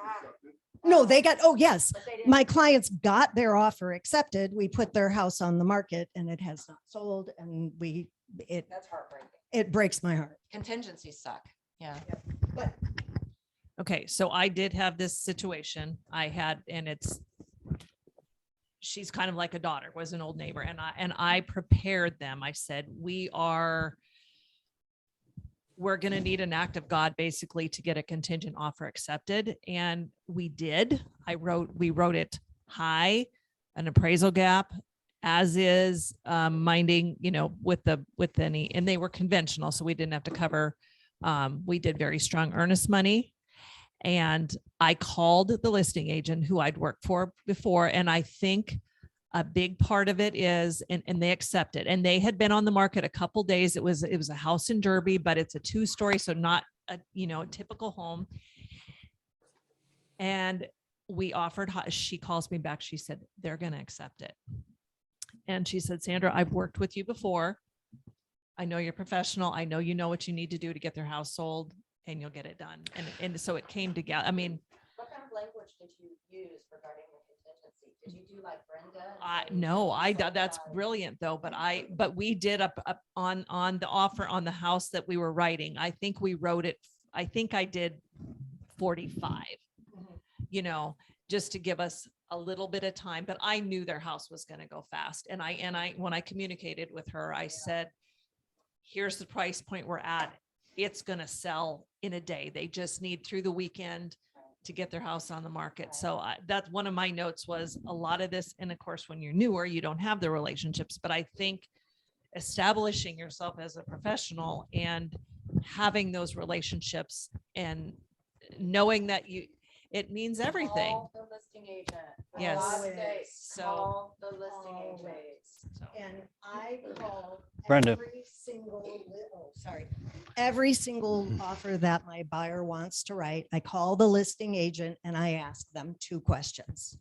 No, they got, oh yes, my clients got their offer accepted. We put their house on the market and it has not sold, and That's heartbreaking. it breaks my heart. Contingencies suck. Yeah. Okay, so I did have this situation I had, and she's kind of like a daughter, was an old neighbor, and I prepared them. I said, we're going to need an act of God basically to get a contingent offer accepted. And we did. We wrote it high, an appraisal gap as is, minding, with any, and they were conventional, so we didn't have to cover. We did very strong earnest money. And I called the listing agent who I'd worked for before. And I think a big part of it is, and they accepted, and they had been on the market a couple days. It was a house in Derby, but it's a 2-story. So not a typical home. And we offered, she calls me back. She said, they're going to accept it. And she said, Sandra, I've worked with you before. I know you're professional. I know you know what you need to do to get their house sold, and you'll get it done. And so it came together. I mean, What kind of language did you use regarding the contingency? Did you do like Brenda? no, that's brilliant though. But we did up on the offer on the house that we were writing. I think we wrote it. I think I did 45, just to give us a little bit of time, but I knew their house was going to go fast. And I, when I communicated with her, I said, here's the price point we're at. It's going to sell in a day. They just need through the weekend to get their house on the market. So that's one of my notes, was a lot of this. And of course, when you're newer, you don't have the relationships, but I think establishing yourself as a professional and having those relationships and knowing that it means everything. Call the listing agent. For Yes. God's sake, So- call the listing agent. So, And I call Brenda. every single offer that my buyer wants to write. I call the listing agent and I ask them 2 questions.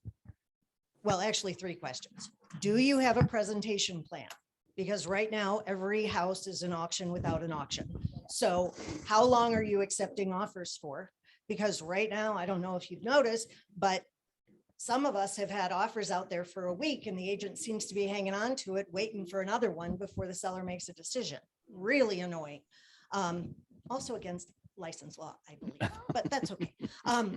Well, actually 3 questions. Do you have a presentation plan? Because right now, every house is an auction without an auction. So how long are you accepting offers for? Because right now, I don't know if you've noticed, but some of us have had offers out there for a week and the agent seems to be hanging on to it, waiting for another one before the seller makes a decision. Really annoying. Also against license law, I believe, but that's okay.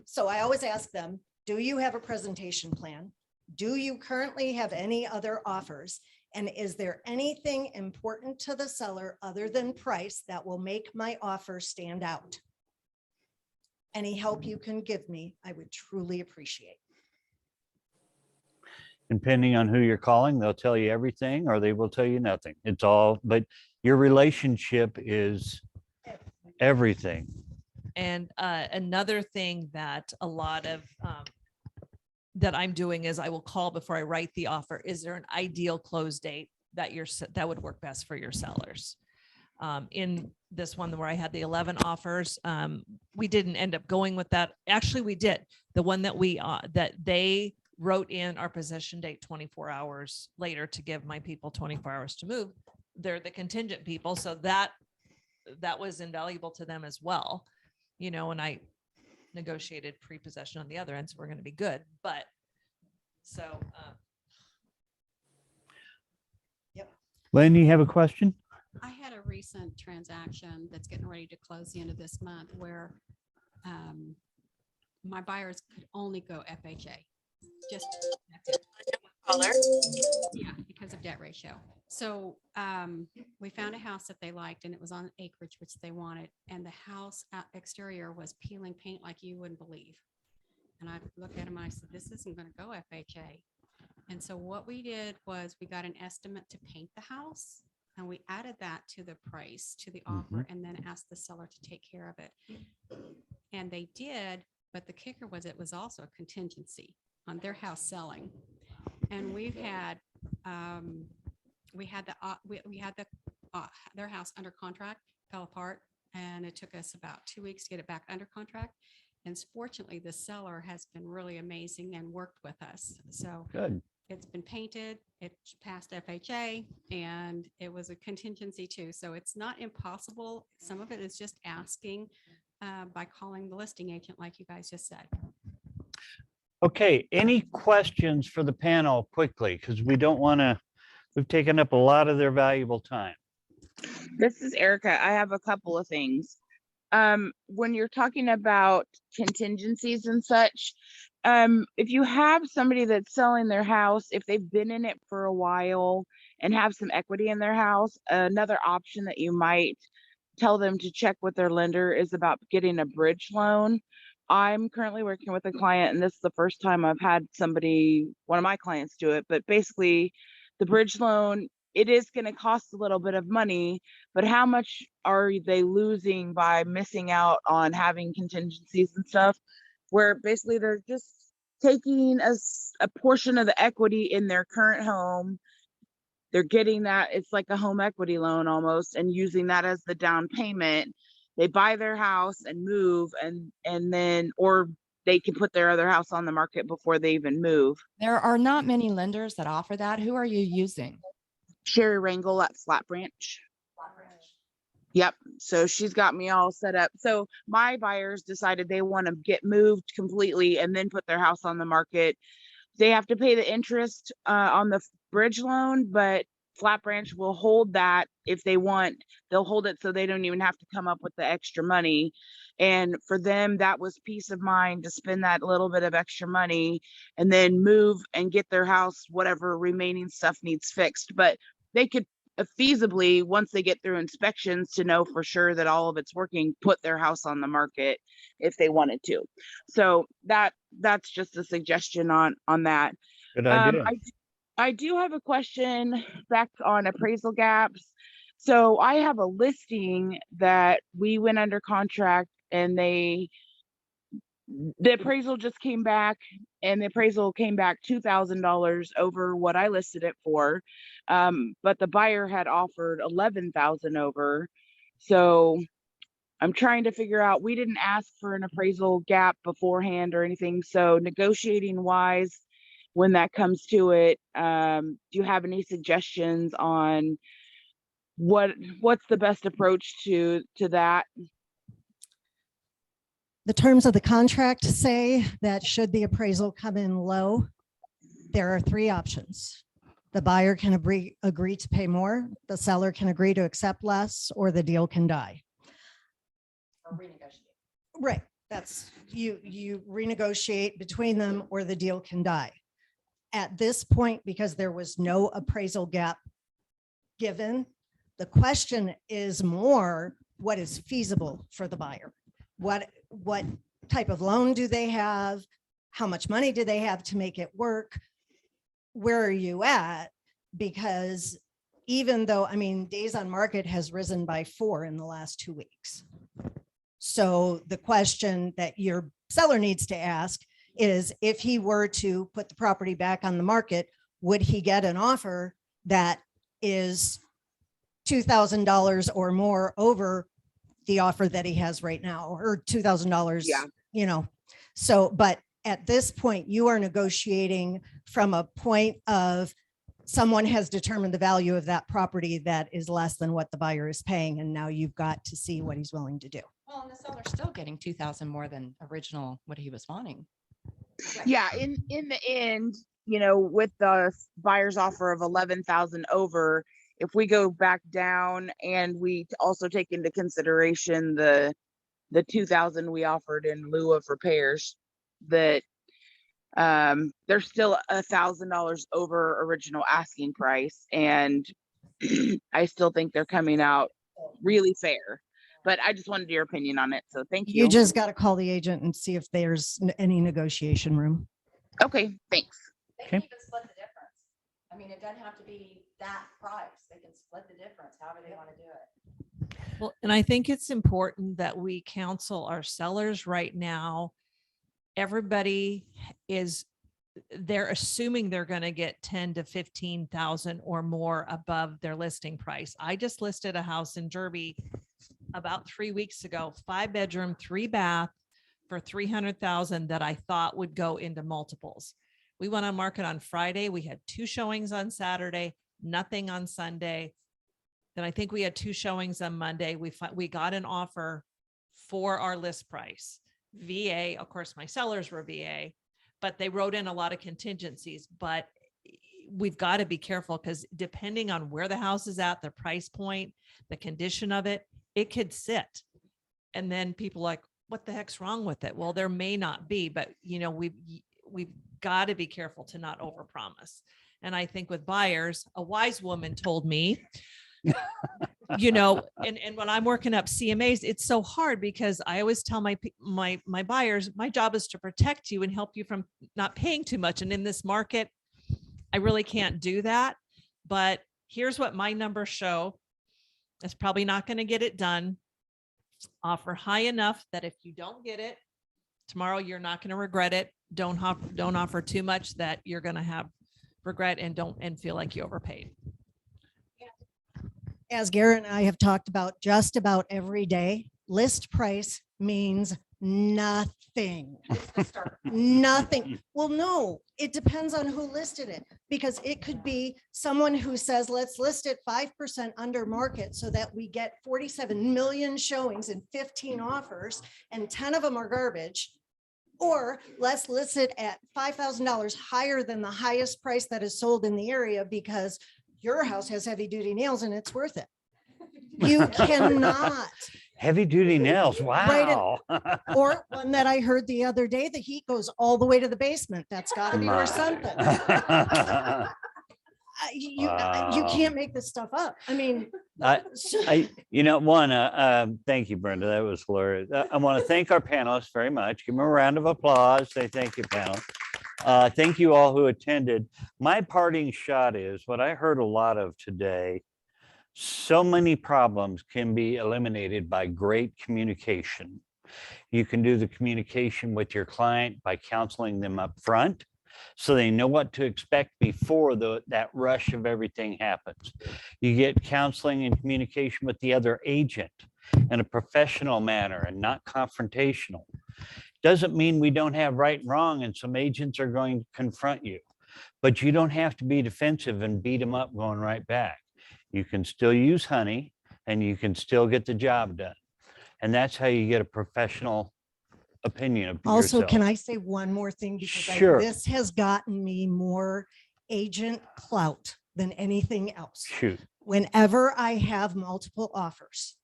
So I always ask them, do you have a presentation plan? Do you currently have any other offers? And is there anything important to the seller other than price that will make my offer stand out? Any help you can give me, I would truly appreciate. Depending on who you're calling, they'll tell you everything or they will tell you nothing. It's all, but your relationship is everything. and another thing that a lot of that I'm doing is I will call before I write the offer. Is there an ideal close date that that would work best for your sellers? In this one where I had the 11 offers, we didn't end up going with that. Actually, we did. The one that that they wrote in our possession date 24 hours later to give my people 24 hours to move. They're the contingent people. So that was invaluable to them as well. And I negotiated pre-possession on the other end, so we're going to be good. But so. Lynn, you have a question? I had a recent transaction that's getting ready to close the end of this month where my buyers could only go FHA. Just that's it. Yeah, because of debt ratio. So we found a house that they liked and it was on acreage, which they wanted. And the house exterior was peeling paint like you wouldn't believe. And I looked at him and I said, this isn't going to go FHA. And so what we did was we got an estimate to paint the house and we added that to the price, to the offer, and then asked the seller to take care of it. And they did, but the kicker was it was also a contingency on their house selling. And we've had, their house under contract, fell apart, and it took us about 2 weeks to get it back under contract. And fortunately, the seller has been really amazing and worked with us. So Good. it's been painted, it passed FHA, and it was a contingency too. So it's not impossible. Some of it is just asking by calling the listing agent, like you guys just said. Okay, any questions for the panel quickly? Because we don't want to, we've taken up a lot of their valuable time. This is Erica. I have a couple of things. When you're talking about contingencies and such, if you have somebody that's selling their house, if they've been in it for a while and have some equity in their house, another option that you might tell them to check with their lender is about getting a bridge loan I'm currently working with a client, and this is the first time I've had one of my clients do it, but basically the bridge loan, it is going to cost a little bit of money, but how much are they losing by missing out on having contingencies and stuff, where basically they're just taking a portion of the equity in their current home. They're getting that, it's like a home equity loan almost, and using that as the down payment. They buy their house and move, and then, or they can put their other house on the market before they even move. There are not many lenders that offer that. Who are you using? Sherry Wrangle at Flat Branch. Yep. So she's got me all set up. So my buyers decided they want to get moved completely and then put their house on the market. They have to pay the interest on the bridge loan, but Flat Branch will hold that if they want. They'll hold it so they don't even have to come up with the extra money. And for them, that was peace of mind to spend that little bit of extra money and then move and get their house, whatever remaining stuff needs fixed. But they could feasibly, once they get through inspections to know for sure that all of it's working, put their house on the market if they wanted to. So that's just a suggestion on that. Good idea. I do have a question back on appraisal gaps. So I have a listing that we went under contract, and the appraisal just came back, and the appraisal came back $2,000 over what I listed it for. But the buyer had offered 11,000 over. So I'm trying to figure out, we didn't ask for an appraisal gap beforehand or anything. So negotiating wise, when that comes to it, do you have any suggestions on what's the best approach to that? The terms of the contract say that should the appraisal come in low, there are three options. The buyer can agree to pay more, the seller can agree to accept less, or the deal can die. Or renegotiate. Right. That's you renegotiate between them, or the deal can die. At this point, because there was no appraisal gap given, the question is more what is feasible for the buyer. What type of loan do they have? How much money do they have to make it work? Where are you at? Because even though, I mean, days on market has risen by 4 in the last 2 weeks. So the question that your seller needs to ask is, if he were to put the property back on the market, would he get an offer that is $2,000 or more over the offer that he has right now, or $2,000, Yeah. you know? So, but at this point, you are negotiating from a point of someone has determined the value of that property that is less than what the buyer is paying. And now you've got to see what he's willing to do. Well, and the seller's still getting 2,000 more than original, what he was wanting. Yeah, in the end, with the buyer's offer of 11,000 over, if we go back down and we also take into consideration the 2,000 we offered in lieu of repairs, that they're still $1,000 over original asking price, and I still think they're coming out really fair. But I just wanted your opinion on it, so thank you. You just got to call the agent and see if there's any negotiation room. Okay, thanks. They Okay. can even split the difference. I mean, it doesn't have to be that price. They can split the difference, however they want to do it. Well, and I think it's important that we counsel our sellers right now. Everybody they're assuming they're going to get 10 to 15,000 or more above their listing price. I just listed a house in Derby about 3 weeks ago, 5-bedroom, 3-bath for 300,000 that I thought would go into multiples. We went on market on Friday. We had 2 showings on Saturday, nothing on Sunday. Then I think we had 2 showings on Monday. We got an offer for our list price. VA, of course, my sellers were VA, but they wrote in a lot of contingencies. But we've got to be careful, because depending on where the house is at, the price point, the condition of it, it could sit. And then people are like, what the heck's wrong with it? Well, there may not be, but we've got to be careful to not overpromise. And I think with buyers, a wise woman told me, you know, and when I'm working up CMAs, it's so hard because I always tell my buyers, my job is to protect you and help you from not paying too much. And in this market, I really can't do that. But here's what my numbers show. It's probably not going to get it done. Offer high enough that if you don't get it tomorrow, you're not going to regret it. Don't offer too much that you're going to have regret and feel like you overpaid. As Garrett and I have talked about just about every day, list price means nothing. Nothing. Well, no, it depends on who listed it, because it could be someone who says, let's list it 5% under market so that we get 47 million showings and 15 offers and 10 of them are garbage. Or let's list it at $5,000 higher than the highest price that is sold in the area because your house has heavy duty nails and it's worth it. You cannot. Heavy duty nails. Wow. Or one that I heard the other day, the heat goes all the way to the basement. That's got to be worth something. You can't make this stuff up. I mean, thank you, Brenda. That was hilarious. I want to thank our panelists very much. Give them a round of applause. Say thank you, panel. Thank you all who attended. My parting shot is what I heard a lot of today. So many problems can be eliminated by great communication. You can do the communication with your client by counseling them up front so they know what to expect before that rush of everything happens. You get counseling and communication with the other agent in a professional manner and not confrontational. Doesn't mean we don't have right and wrong, and some agents are going to confront you, but you don't have to be defensive and beat them up going right back. You can still use honey and you can still get the job done. And that's how you get a professional opinion of also, yourself. can I say one more thing? Because Sure. This has gotten me more agent clout than anything else. Shoot. Whenever I have multiple offers,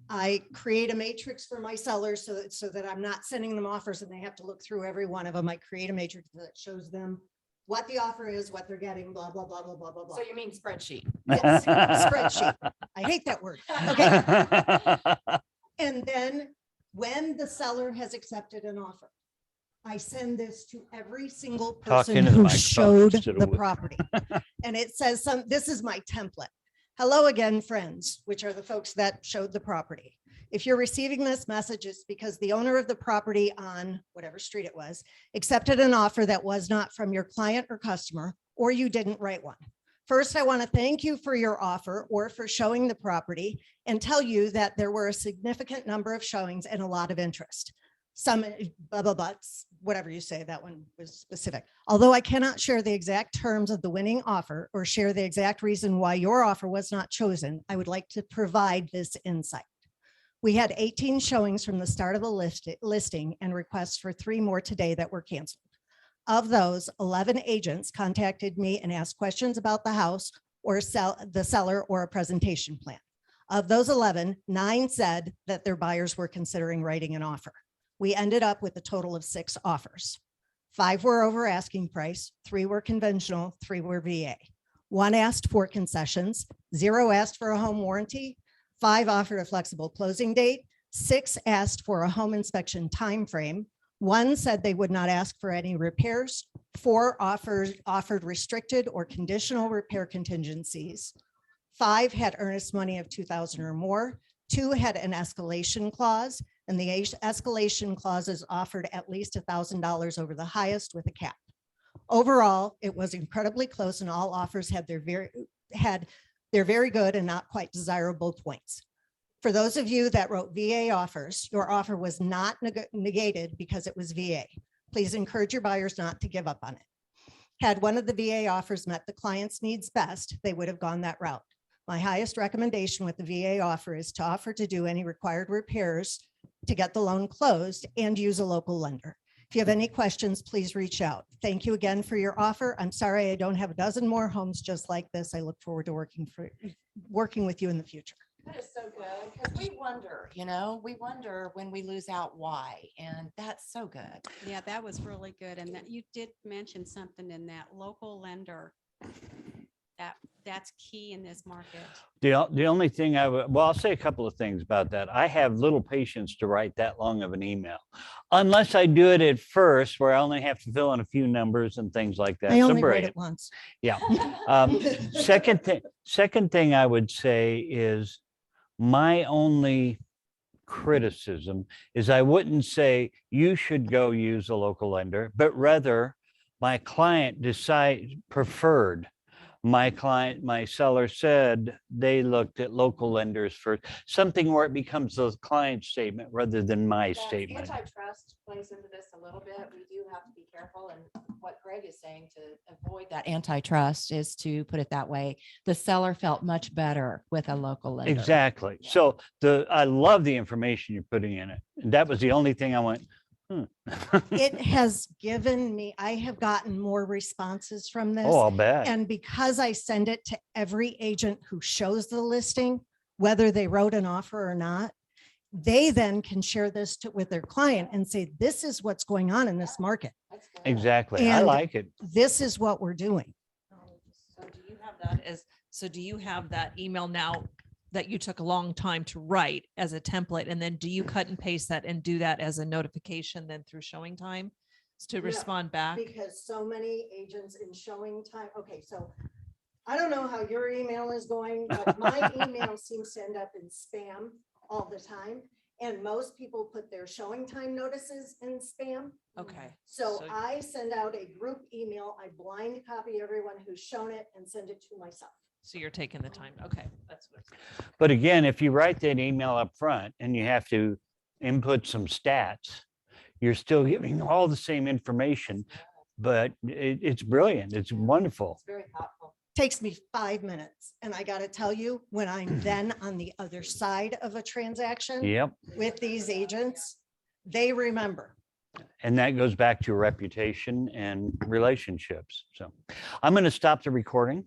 I create a matrix for my sellers so that I'm not sending them offers and they have to look through every one of them. I create a matrix that shows them what the offer is, what they're getting, blah, blah, blah, blah, blah, blah, blah. So you mean spreadsheet? Yes, spreadsheet. I hate that word. Okay. And then when the seller has accepted an offer, I send this to every single person into the who microphone showed instead of the with- property. And it says this is my template. Hello again, friends, which are the folks that showed the property. If you're receiving this message, it's because the owner of the property on whatever street it was accepted an offer that was not from your client or customer, or you didn't write one. First, I want to thank you for your offer or for showing the property and tell you that there were a significant number of showings and a lot of interest. Some blah, blah, butts, whatever you say, that one was specific. Although I cannot share the exact terms of the winning offer or share the exact reason why your offer was not chosen, I would like to provide this insight. We had 18 showings from the start of the listing and requests for 3 more today that were canceled. Of those, 11 agents contacted me and asked questions about the house or the seller or a presentation plan. Of those 11, 9 said that their buyers were considering writing an offer. We ended up with a total of 6 offers. 5 were over asking price, 3 were conventional, 3 were VA. 1 asked for concessions, 0 asked for a home warranty, 5 offered a flexible closing date, 6 asked for a home inspection timeframe, 1 said they would not ask for any repairs, 4 offered restricted or conditional repair contingencies, 5 had earnest money of $2,000 or more, 2 had an escalation clause, and the escalation clauses offered at least $1,000 over the highest with a cap. Overall, it was incredibly close and all offers had their very good and not quite desirable points. For those of you that wrote VA offers, your offer was not negated because it was VA. Please encourage your buyers not to give up on it. Had one of the VA offers met the client's needs best, they would have gone that route. My highest recommendation with the VA offer is to offer to do any required repairs to get the loan closed and use a local lender. If you have any questions, please reach out. Thank you again for your offer. I'm sorry I don't have a dozen more homes just like this. I look forward to working with you in the future. That is so good, because we wonder when we lose out why, and that's so good. Yeah, that was really good. And that you did mention something in that local lender. That's key in this market. The only thing well, I'll say a couple of things about that. I have little patience to write that long of an email. Unless I do it at first where I only have to fill in a few numbers and things like that. I So only read brilliant. it once. Yeah. Second thing I would say is my only criticism is I wouldn't say you should go use a local lender, but rather my client preferred. My seller said they looked at local lenders for something where it becomes the client statement rather than my That statement. Antitrust plays into this a little bit. We do have to be careful, and what Greg is saying to avoid that antitrust is to put it that way. The seller felt much better with a local lender. Exactly. Yeah. So I love the information you're putting in it. And that was the only thing I went, It has given me, I have gotten more responses from this. Oh, I'll bet. And because I send it to every agent who shows the listing, whether they wrote an offer or not, they then can share this with their client and say, this is what's going on in this market. That's good. Exactly. I And- like it. This is what we're doing. So do you have that so do you have that email now that you took a long time to write as a template? And then do you cut and paste that and do that as a notification then through showing time to No, respond back? Because so many agents in showing time. Okay, so I don't know how your email is going, but my email seems to end up in spam all the time. And most people put their showing time notices in spam. Okay. So So- I send out a group email. I blind copy everyone who's shown it and send it to myself. So you're taking the time. Okay. That's what. But again, if you write that email up front and you have to input some stats, you're still giving all the same information, but it's brilliant. It's wonderful. It's very thoughtful. Takes me 5 minutes. And I got to tell you, when I'm then on the other side of a transaction Yep. with these agents, they remember. And that goes back to reputation and relationships. So I'm going to stop the recording.